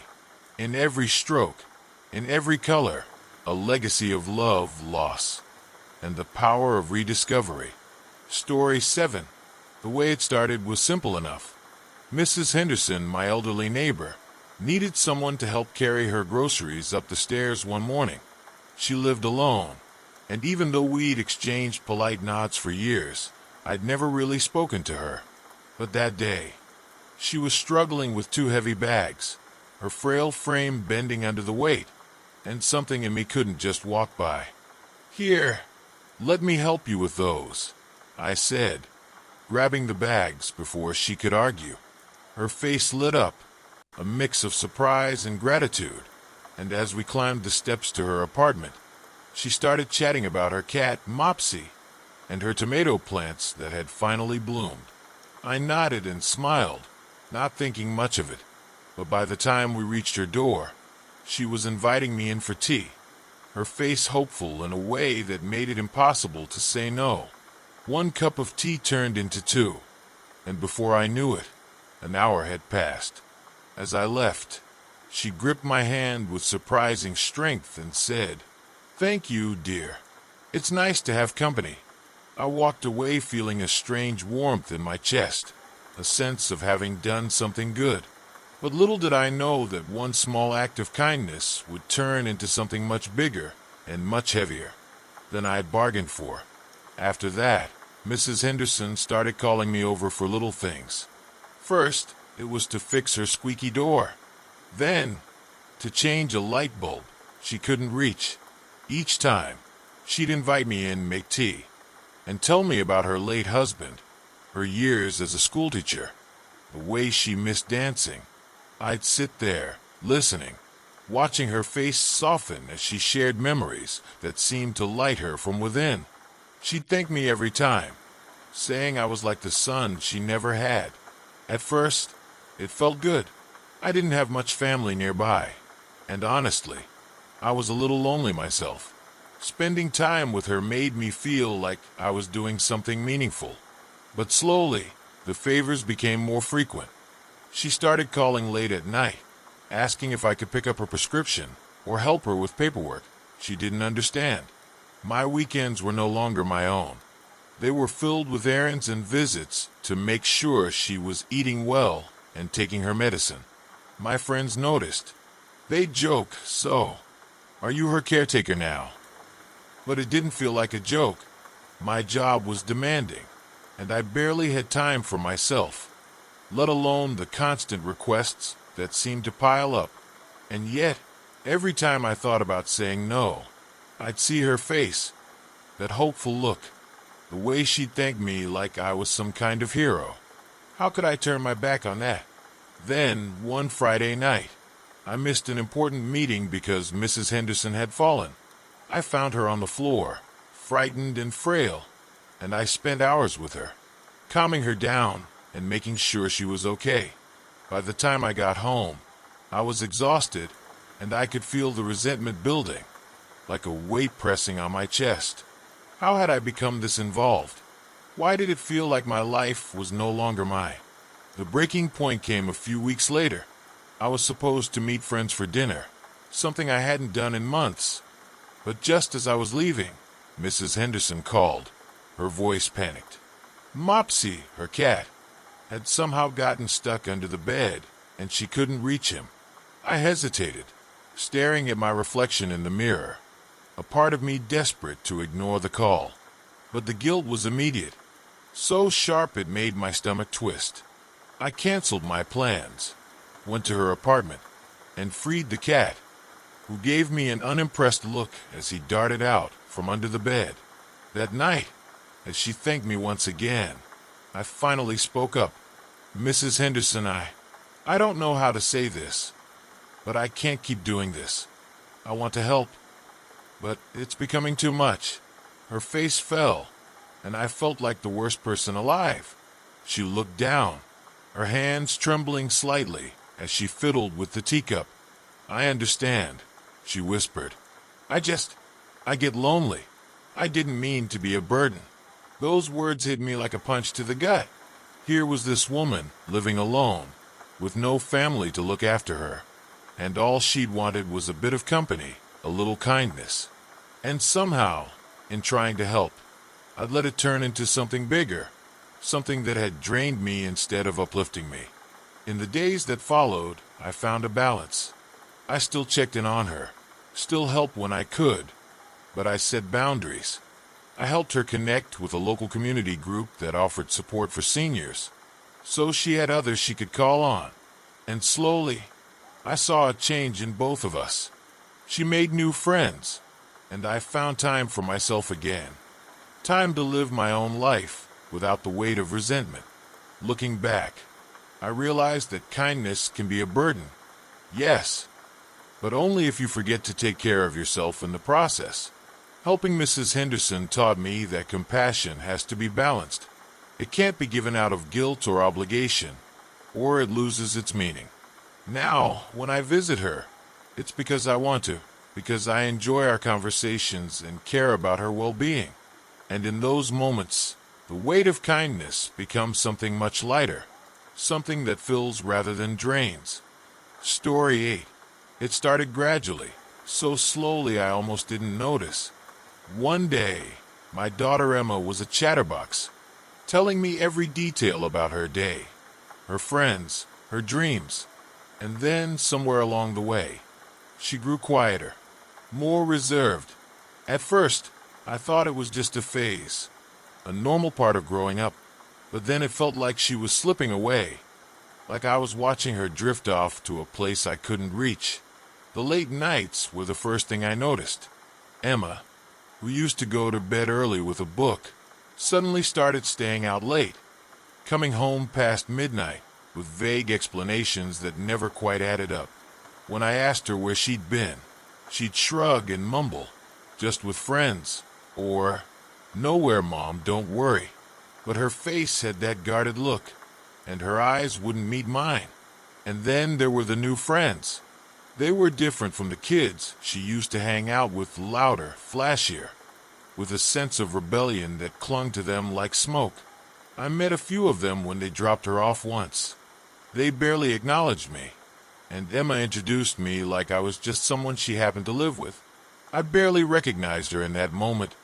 in every stroke, in every color, a legacy of love, loss, and the power of rediscovery. Story 7. The way it started was simple enough. Mrs. Henderson, my elderly neighbor, needed someone to help carry her groceries up the stairs one morning. She lived alone, and even though we'd exchanged polite nods for years, I'd never really spoken to her. But that day, she was struggling with 2 heavy bags, her frail frame bending under the weight, and something in me couldn't just walk by. "Here, let me help you with those," I said, grabbing the bags before she could argue. Her face lit up, a mix of surprise and gratitude, and as we climbed the steps to her apartment, she started chatting about her cat, Mopsy, and her tomato plants that had finally bloomed. I nodded and smiled, not thinking much of it, but by the time we reached her door, she was inviting me in for tea, her face hopeful in a way that made it impossible to say no. 1 cup of tea turned into 2, and before I knew it, an hour had passed. As I left, she gripped my hand with surprising strength and said, "Thank you, dear. It's nice to have company." I walked away feeling a strange warmth in my chest, a sense of having done something good. But little did I know that one small act of kindness would turn into something much bigger and much heavier than I had bargained for. After that, Mrs. Henderson started calling me over for little things. First, it was to fix her squeaky door. Then, to change a light bulb she couldn't reach. Each time, she'd invite me in, make tea, and tell me about her late husband, her years as a schoolteacher, the way she missed dancing. I'd sit there, listening, watching her face soften as she shared memories that seemed to light her from within. She'd thank me every time, saying I was like the son she never had. At first, it felt good. I didn't have much family nearby, and honestly, I was a little lonely myself. Spending time with her made me feel like I was doing something meaningful. But slowly, the favors became more frequent. She started calling late at night, asking if I could pick up her prescription or help her with paperwork she didn't understand. My weekends were no longer my own. They were filled with errands and visits to make sure she was eating well and taking her medicine. My friends noticed. They'd joke, "So, are you her caretaker now?" But it didn't feel like a joke. My job was demanding, and I barely had time for myself, let alone the constant requests that seemed to pile up. And yet, every time I thought about saying no, I'd see her face, that hopeful look, the way she'd thank me like I was some kind of hero. How could I turn my back on that? Then, one Friday night, I missed an important meeting because Mrs. Henderson had fallen. I found her on the floor, frightened and frail, and I spent hours with her, calming her down and making sure she was okay. By the time I got home, I was exhausted, and I could feel the resentment building, like a weight pressing on my chest. How had I become this involved? Why did it feel like my life was no longer mine? The breaking point came a few weeks later. I was supposed to meet friends for dinner, something I hadn't done in months. But just as I was leaving, Mrs. Henderson called. Her voice panicked. Mopsy, her cat, had somehow gotten stuck under the bed, and she couldn't reach him. I hesitated, staring at my reflection in the mirror, a part of me desperate to ignore the call. But the guilt was immediate, so sharp it made my stomach twist. I canceled my plans, went to her apartment, and freed the cat, who gave me an unimpressed look as he darted out from under the bed. That night, as she thanked me once again, I finally spoke up. Mrs. Henderson, I don't know how to say this, but I can't keep doing this. I want to help, but it's becoming too much. Her face fell, and I felt like the worst person alive. She looked down, her hands trembling slightly as she fiddled with the teacup. I understand, she whispered. I get lonely. I didn't mean to be a burden. Those words hit me like a punch to the gut. Here was this woman living alone, with no family to look after her, and all she'd wanted was a bit of company, a little kindness. And somehow, in trying to help, I'd let it turn into something bigger, something that had drained me instead of uplifting me. In the days that followed, I found a balance. I still checked in on her, still helped when I could, but I set boundaries. I helped her connect with a local community group that offered support for seniors, so she had others she could call on. And slowly, I saw a change in both of us. She made new friends, and I found time for myself again. Time to live my own life without the weight of resentment. Looking back, I realized that kindness can be a burden. Yes, but only if you forget to take care of yourself in the process. Helping Mrs. Henderson taught me that compassion has to be balanced. It can't be given out of guilt or obligation, or it loses its meaning. Now, when I visit her, it's because I want to, because I enjoy our conversations and care about her well-being. And in those moments, the weight of kindness becomes something much lighter, something that fills rather than drains. Story 8. It started gradually, so slowly I almost didn't notice. One day, my daughter Emma was a chatterbox, telling me every detail about her day, her friends, her dreams. And then, somewhere along the way, she grew quieter, more reserved. At first, I thought it was just a phase, a normal part of growing up, but then it felt like she was slipping away, like I was watching her drift off to a place I couldn't reach. The late nights were the first thing I noticed. Emma, who used to go to bed early with a book, suddenly started staying out late, coming home past midnight with vague explanations that never quite added up. When I asked her where she'd been, she'd shrug and mumble, just with friends, or, nowhere, Mom, don't worry. But her face had that guarded look, and her eyes wouldn't meet mine. And then there were the new friends. They were different from the kids she used to hang out with, louder, flashier, with a sense of rebellion that clung to them like smoke. I met a few of them when they dropped her off once. They barely acknowledged me, and Emma introduced me like I was just someone she happened to live with. I barely recognized her in that moment,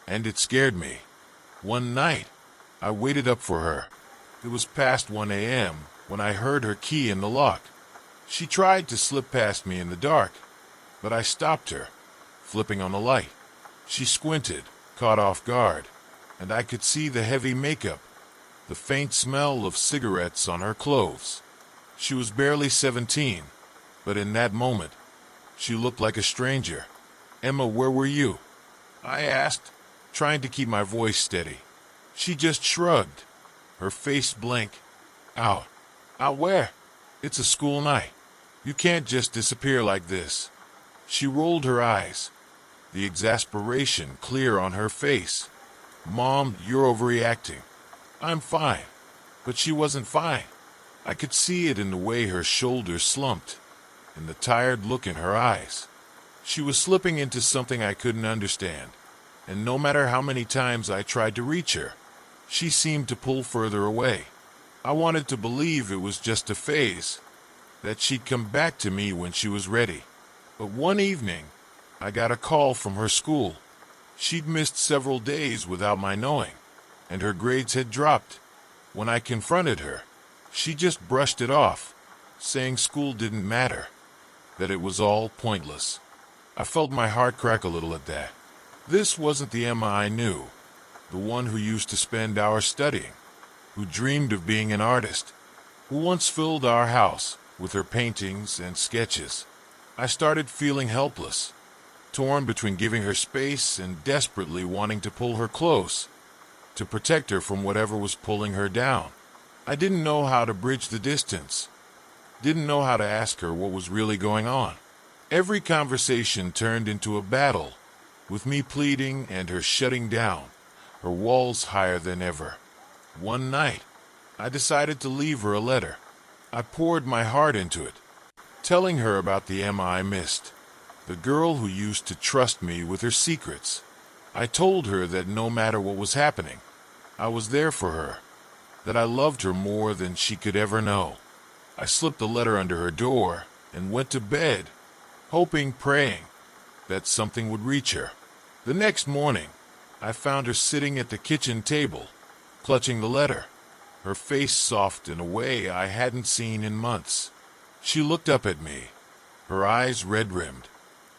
and it scared me. One night, I waited up for her. It was past 1 a.m. when I heard her key in the lock. She tried to slip past me in the dark, but I stopped her, flipping on the light. She squinted, caught off guard, and I could see the heavy makeup, the faint smell of cigarettes on her clothes. She was barely 17, but in that moment, she looked like a stranger. Emma, where were you? I asked, trying to keep my voice steady. She just shrugged, her face blank. Out. Out where? It's a school night. You can't just disappear like this. She rolled her eyes. the exasperation clear on her face. "Mom, you're overreacting." "I'm fine." But she wasn't fine. I could see it in the way her shoulders slumped, in the tired look in her eyes. She was slipping into something I couldn't understand, and no matter how many times I tried to reach her, she seemed to pull further away. I wanted to believe it was just a phase, that she'd come back to me when she was ready. But one evening, I got a call from her school. She'd missed several days without my knowing, and her grades had dropped. When I confronted her, she just brushed it off, saying school didn't matter, that it was all pointless. I felt my heart crack a little at that. This wasn't the Emma I knew, the one who used to spend hours studying, who dreamed of being an artist, who once filled our house with her paintings and sketches. I started feeling helpless, torn between giving her space and desperately wanting to pull her close, to protect her from whatever was pulling her down. I didn't know how to bridge the distance, didn't know how to ask her what was really going on. Every conversation turned into a battle, with me pleading and her shutting down, her walls higher than ever. One night, I decided to leave her a letter. I poured my heart into it, telling her about the Emma I missed, the girl who used to trust me with her secrets. I told her that no matter what was happening, I was there for her, that I loved her more than she could ever know. I slipped the letter under her door and went to bed, hoping, praying, that something would reach her. The next morning, I found her sitting at the kitchen table, clutching the letter, her face soft in a way I hadn't seen in months. She looked up at me, her eyes red-rimmed.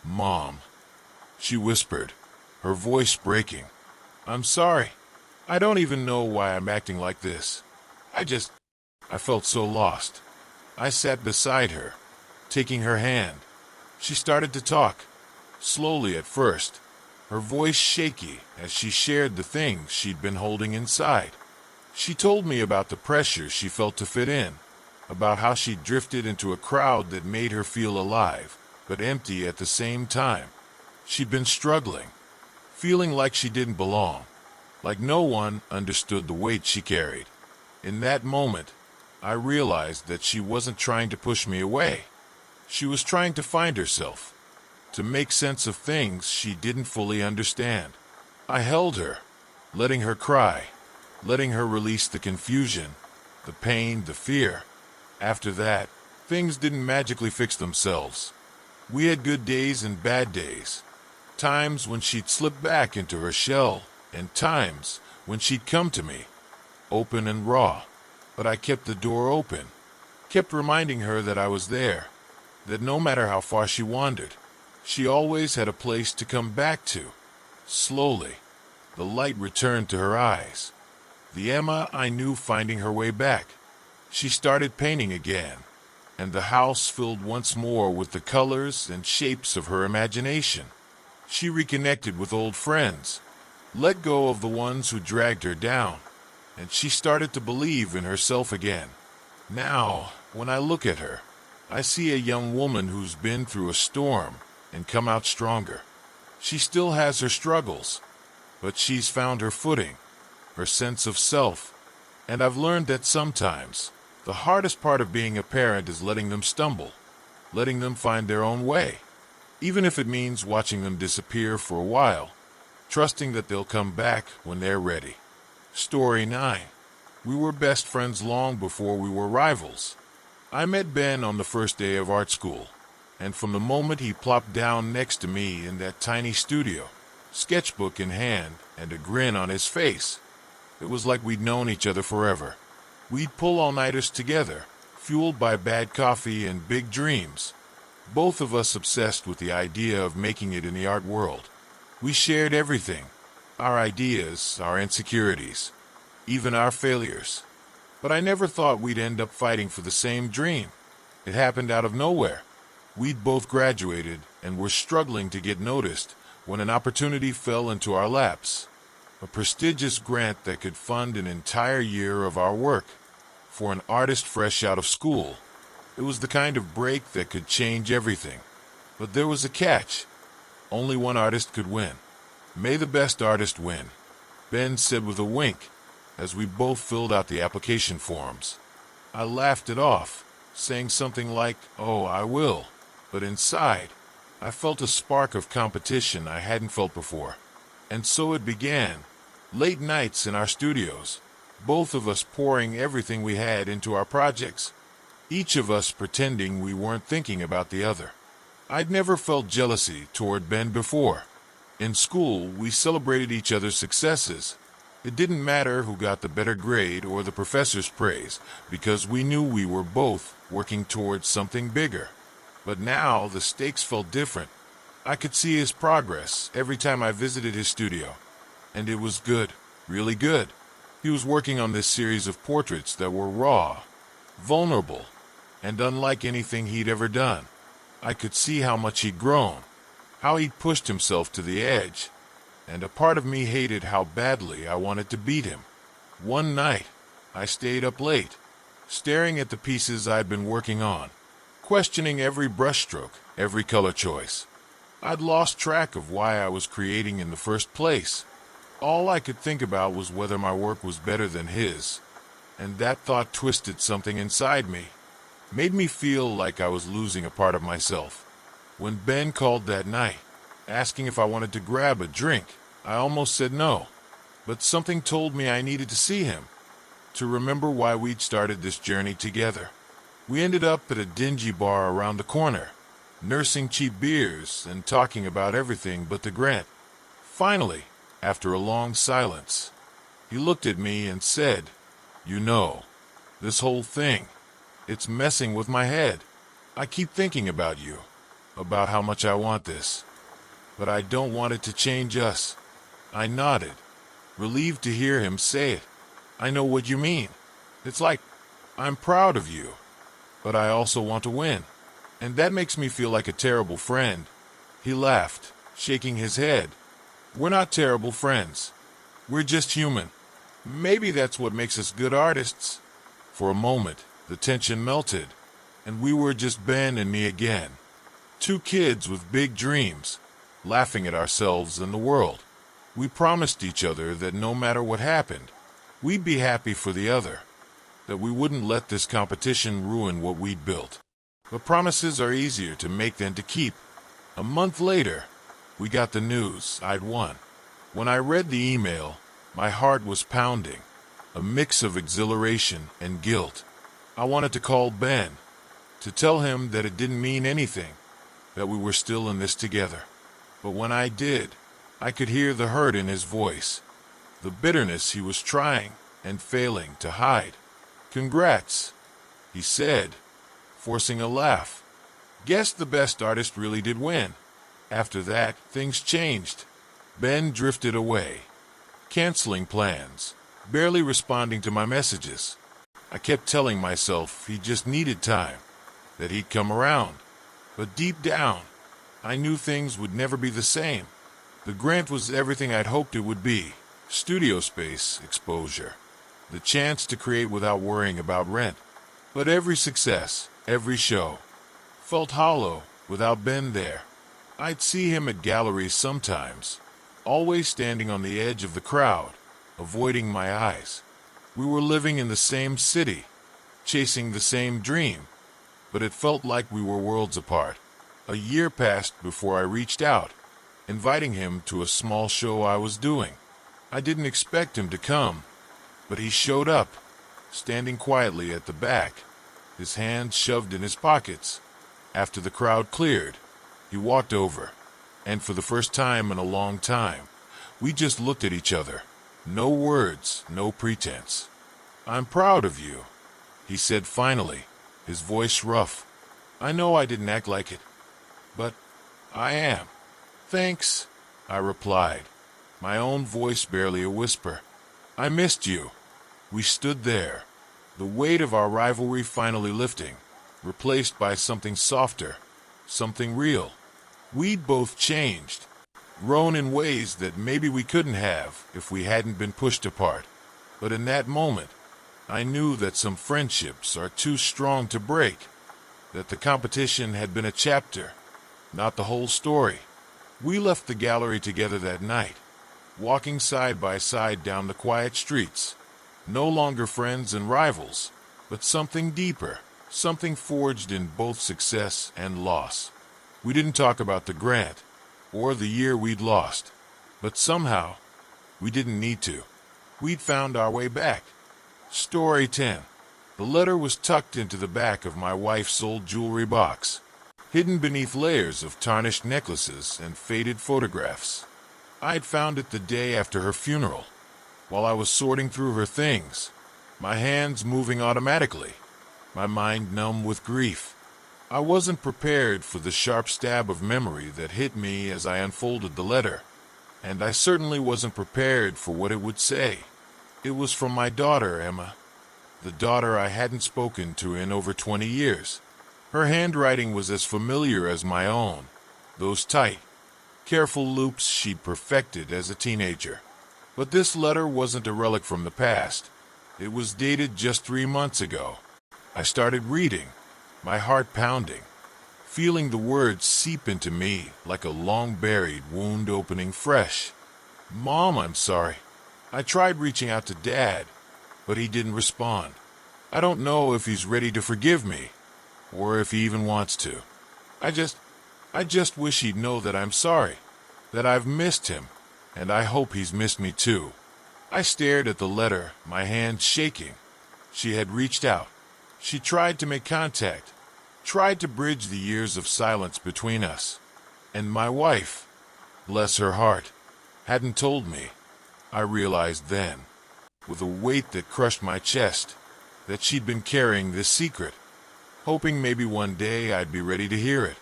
"Mom," she whispered, her voice breaking. "I'm sorry. I don't even know why I'm acting like this. I felt so lost." I sat beside her, taking her hand. She started to talk, slowly at first, her voice shaky as she shared the things she'd been holding inside. She told me about the pressure she felt to fit in, about how she drifted into a crowd that made her feel alive, but empty at the same time. She'd been struggling, feeling like she didn't belong, like no one understood the weight she carried. In that moment, I realized that she wasn't trying to push me away. She was trying to find herself, to make sense of things she didn't fully understand. I held her, letting her cry, letting her release the confusion, the pain, the fear. After that, things didn't magically fix themselves. We had good days and bad days. Times when she'd slip back into her shell, and times when she'd come to me, open and raw. But I kept the door open, kept reminding her that I was there, that no matter how far she wandered, she always had a place to come back to. Slowly, the light returned to her eyes, the Emma I knew finding her way back. She started painting again, and the house filled once more with the colors and shapes of her imagination. She reconnected with old friends, let go of the ones who dragged her down, and she started to believe in herself again. Now, when I look at her, I see a young woman who's been through a storm and come out stronger. She still has her struggles, but she's found her footing, her sense of self, and I've learned that sometimes the hardest part of being a parent is letting them stumble, letting them find their own way, even if it means watching them disappear for a while, trusting that they'll come back when they're ready. Story 9. We were best friends long before we were rivals. I met Ben on the first day of art school, and from the moment he plopped down next to me in that tiny studio, sketchbook in hand and a grin on his face, it was like we'd known each other forever. We'd pull all-nighters together, fueled by bad coffee and big dreams, both of us obsessed with the idea of making it in the art world. We shared everything, our ideas, our insecurities, even our failures. But I never thought we'd end up fighting for the same dream. It happened out of nowhere. We'd both graduated and were struggling to get noticed when an opportunity fell into our laps. A prestigious grant that could fund an entire year of our work. For an artist fresh out of school, it was the kind of break that could change everything. But there was a catch. Only one artist could win. May the best artist win, Ben said with a wink, as we both filled out the application forms. I laughed it off, saying something like, "Oh, I will." But inside, I felt a spark of competition I hadn't felt before. And so it began. Late nights in our studios, both of us pouring everything we had into our projects, each of us pretending we weren't thinking about the other. I'd never felt jealousy toward Ben before. In school, we celebrated each other's successes. It didn't matter who got the better grade or the professor's praise, because we knew we were both working towards something bigger. But now the stakes felt different. I could see his progress every time I visited his studio. And it was good, really good. He was working on this series of portraits that were raw, vulnerable, and unlike anything he'd ever done. I could see how much he'd grown, how he'd pushed himself to the edge, and a part of me hated how badly I wanted to beat him. One night, I stayed up late, staring at the pieces I'd been working on, questioning every brushstroke, every color choice. I'd lost track of why I was creating in the first place. All I could think about was whether my work was better than his, and that thought twisted something inside me, made me feel like I was losing a part of myself. When Ben called that night, asking if I wanted to grab a drink, I almost said no, but something told me I needed to see him, to remember why we'd started this journey together. We ended up at a dingy bar around the corner, nursing cheap beers and talking about everything but the grant. Finally, after a long silence, he looked at me and said, "You know, this whole thing, it's messing with my head. I keep thinking about you, about how much I want this, but I don't want it to change us." I nodded, relieved to hear him say it. "I know what you mean. It's like, I'm proud of you, but I also want to win. And that makes me feel like a terrible friend." He laughed, shaking his head. "We're not terrible friends. We're just human. Maybe that's what makes us good artists." For a moment, the tension melted, and we were just Ben and me again. Two kids with big dreams, laughing at ourselves and the world. We promised each other that no matter what happened, we'd be happy for the other, that we wouldn't let this competition ruin what we'd built. But promises are easier to make than to keep. A month later, we got the news I'd won. When I read the email, my heart was pounding, a mix of exhilaration and guilt. I wanted to call Ben, to tell him that it didn't mean anything, that we were still in this together. But when I did, I could hear the hurt in his voice, the bitterness he was trying and failing to hide. "Congrats," he said, forcing a laugh. "Guess the best artist really did win." After that, things changed. Ben drifted away, canceling plans, barely responding to my messages. I kept telling myself he just needed time, that he'd come around. But deep down, I knew things would never be the same. The grant was everything I'd hoped it would be. Studio space, exposure, the chance to create without worrying about rent. But every success, every show, felt hollow without Ben there. I'd see him at galleries sometimes, always standing on the edge of the crowd, avoiding my eyes. We were living in the same city, chasing the same dream, but it felt like we were worlds apart. A year passed before I reached out, inviting him to a small show I was doing. I didn't expect him to come, but he showed up, standing quietly at the back, his hands shoved in his pockets. After the crowd cleared, he walked over, and for the first time in a long time, we just looked at each other. No words, no pretense. "I'm proud of you," he said finally, his voice rough. I know I didn't act like it, but I am. "Thanks," I replied, my own voice barely a whisper. "I missed you." We stood there, the weight of our rivalry finally lifting, replaced by something softer, something real. We'd both changed, grown in ways that maybe we couldn't have if we hadn't been pushed apart. But in that moment, I knew that some friendships are too strong to break, that the competition had been a chapter, not the whole story. We left the gallery together that night, walking side by side down the quiet streets. No longer friends and rivals, but something deeper, something forged in both success and loss. We didn't talk about the grant, or the year we'd lost, but somehow, we didn't need to. We'd found our way back. Story 10. The letter was tucked into the back of my wife's old jewelry box, hidden beneath layers of tarnished necklaces and faded photographs. I'd found it the day after her funeral, while I was sorting through her things, my hands moving automatically, my mind numb with grief. I wasn't prepared for the sharp stab of memory that hit me as I unfolded the letter, and I certainly wasn't prepared for what it would say. It was from my daughter, Emma, the daughter I hadn't spoken to in over 20 years. Her handwriting was as familiar as my own, those tight, careful loops she'd perfected as a teenager. But this letter wasn't a relic from the past. It was dated just 3 months ago. I started reading, my heart pounding, feeling the words seep into me like a long-buried wound opening fresh. "Mom, I'm sorry. I tried reaching out to Dad, but he didn't respond. I don't know if he's ready to forgive me, or if he even wants to. I just wish he'd know that I'm sorry, that I've missed him, and I hope he's missed me too." I stared at the letter, my hands shaking. She had reached out. She tried to make contact, tried to bridge the years of silence between us. And my wife, bless her heart, hadn't told me. I realized then, with a weight that crushed my chest, that she'd been carrying this secret, hoping maybe one day I'd be ready to hear it.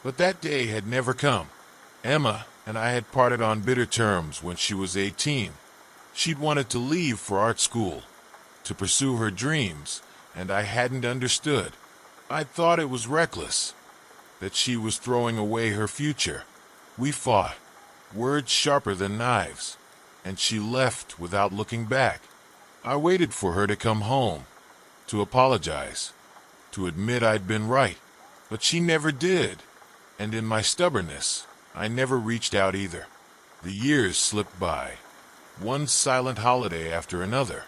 But that day had never come. Emma and I had parted on bitter terms when she was 18. She'd wanted to leave for art school, to pursue her dreams, and I hadn't understood. I'd thought it was reckless, that she was throwing away her future. We fought, words sharper than knives, and she left without looking back. I waited for her to come home, to apologize, to admit I'd been right, but she never did, and in my stubbornness, I never reached out either. The years slipped by, one silent holiday after another,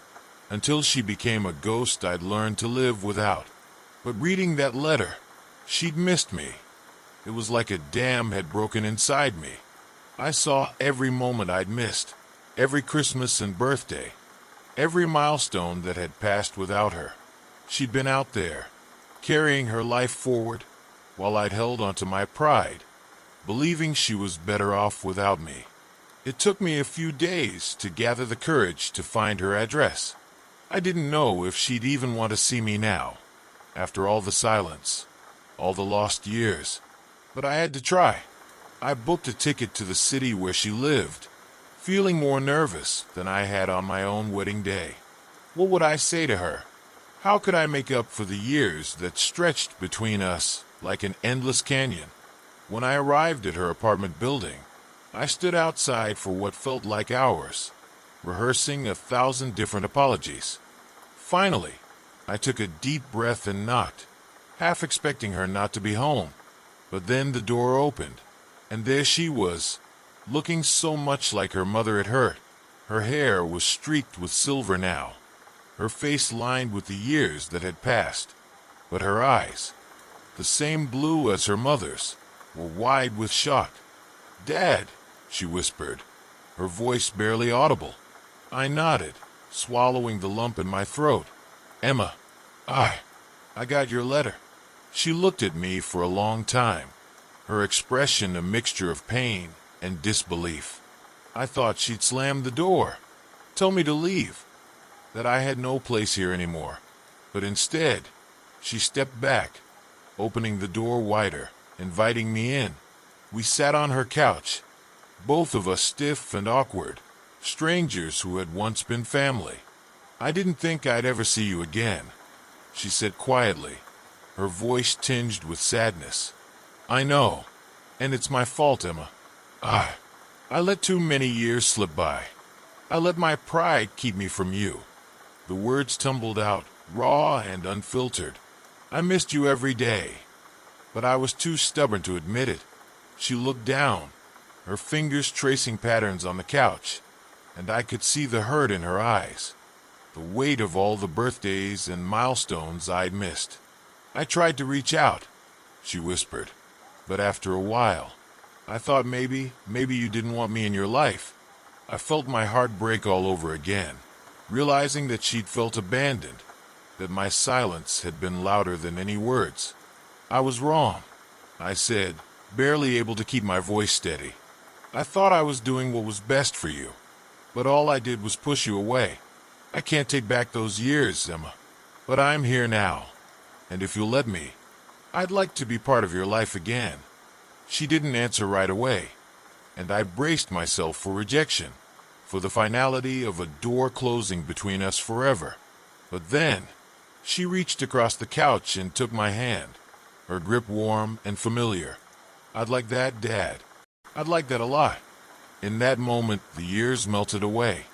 until she became a ghost I'd learned to live without. But reading that letter, she'd missed me. It was like a dam had broken inside me. I saw every moment I'd missed, every Christmas and birthday, every milestone that had passed without her. She'd been out there, carrying her life forward, while I'd held onto my pride, believing she was better off without me. It took me a few days to gather the courage to find her address. I didn't know if she'd even want to see me now, after all the silence, all the lost years. But I had to try. I booked a ticket to the city where she lived, feeling more nervous than I had on my own wedding day. What would I say to her? How could I make up for the years that stretched between us like an endless canyon? When I arrived at her apartment building, I stood outside for what felt like hours, rehearsing 1,000 different apologies. Finally, I took a deep breath and knocked, half expecting her not to be home. But then the door opened, and there she was, looking so much like her mother had hurt. Her hair was streaked with silver now, her face lined with the years that had passed. But her eyes, the same blue as her mother's, were wide with shock. "Dad," she whispered, her voice barely audible. I nodded, swallowing the lump in my throat. "Emma, I got your letter." She looked at me for a long time, her expression a mixture of pain and disbelief. I thought she'd slam the door, tell me to leave, that I had no place here anymore. But instead, she stepped back, opening the door wider, inviting me in. We sat on her couch, both of us stiff and awkward, strangers who had once been family. "I didn't think I'd ever see you again," she said quietly, her voice tinged with sadness. "I know, and it's my fault, Emma. I let too many years slip by. I let my pride keep me from you." The words tumbled out, raw and unfiltered. "I missed you every day, but I was too stubborn to admit it." She looked down, her fingers tracing patterns on the couch, and I could see the hurt in her eyes, the weight of all the birthdays and milestones I'd missed. "I tried to reach out," she whispered, "but after a while, I thought maybe you didn't want me in your life." I felt my heart break all over again, realizing that she'd felt abandoned, that my silence had been louder than any words. "I was wrong," I said, barely able to keep my voice steady. "I thought I was doing what was best for you, but all I did was push you away. I can't take back those years, Emma, but I'm here now, and if you'll let me, I'd like to be part of your life again." She didn't answer right away, and I braced myself for rejection, for the finality of a door closing between us forever. But then, she reached across the couch and took my hand, her grip warm and familiar. "I'd like that, Dad. I'd like that a lot." In that moment, the years melted away.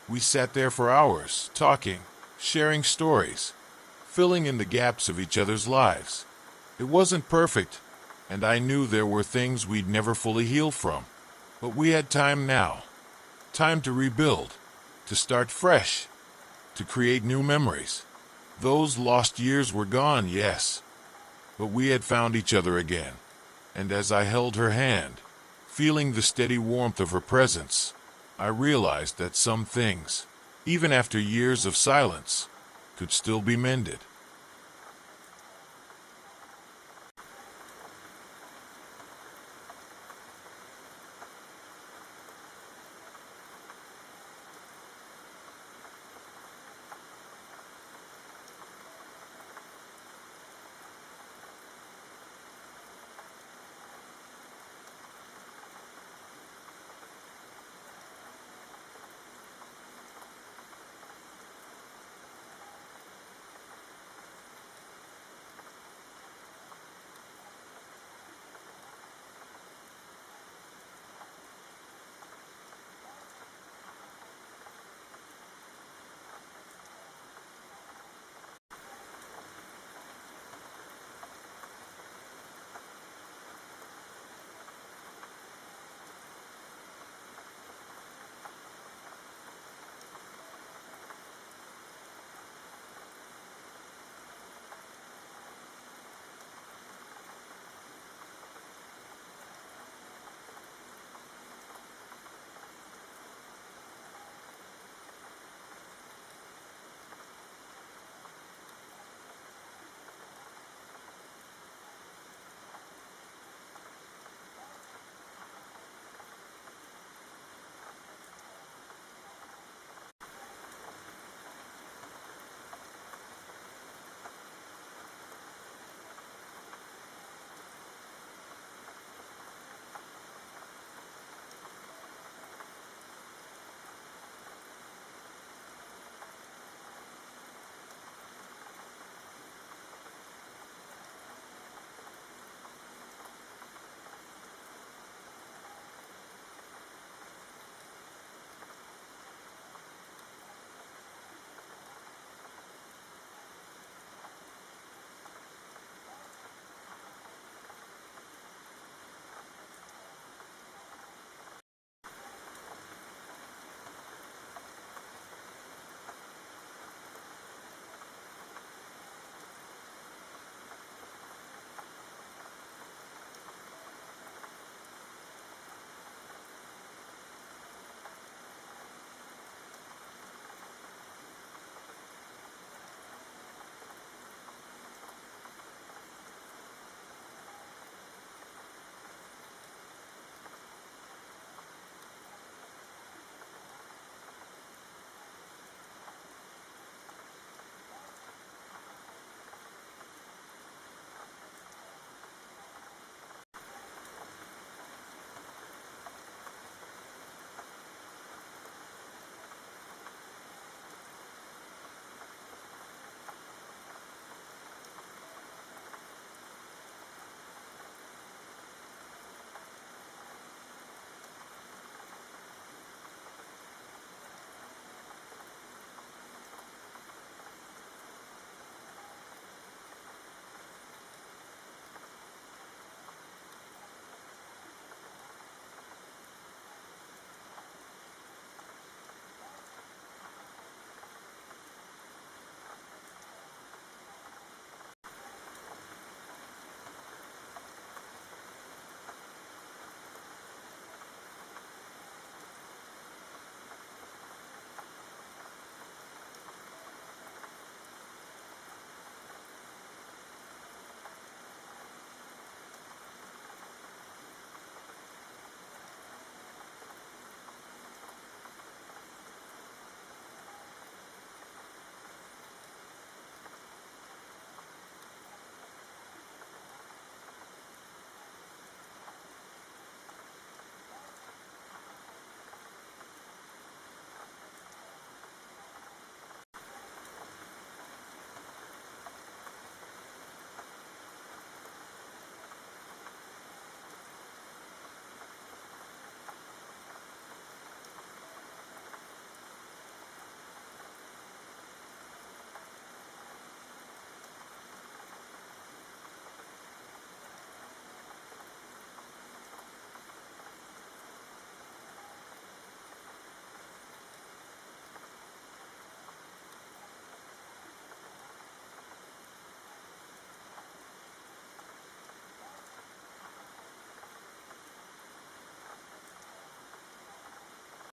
We sat there for hours, talking, sharing stories, filling in the gaps of each other's lives. It wasn't perfect, and I knew there were things we'd never fully heal from. But we had time now. Time to rebuild, to start fresh, to create new memories. Those lost years were gone, yes, but we had found each other again. And as I held her hand, feeling the steady warmth of her presence, I realized that some things, even after years of silence, could still be mended.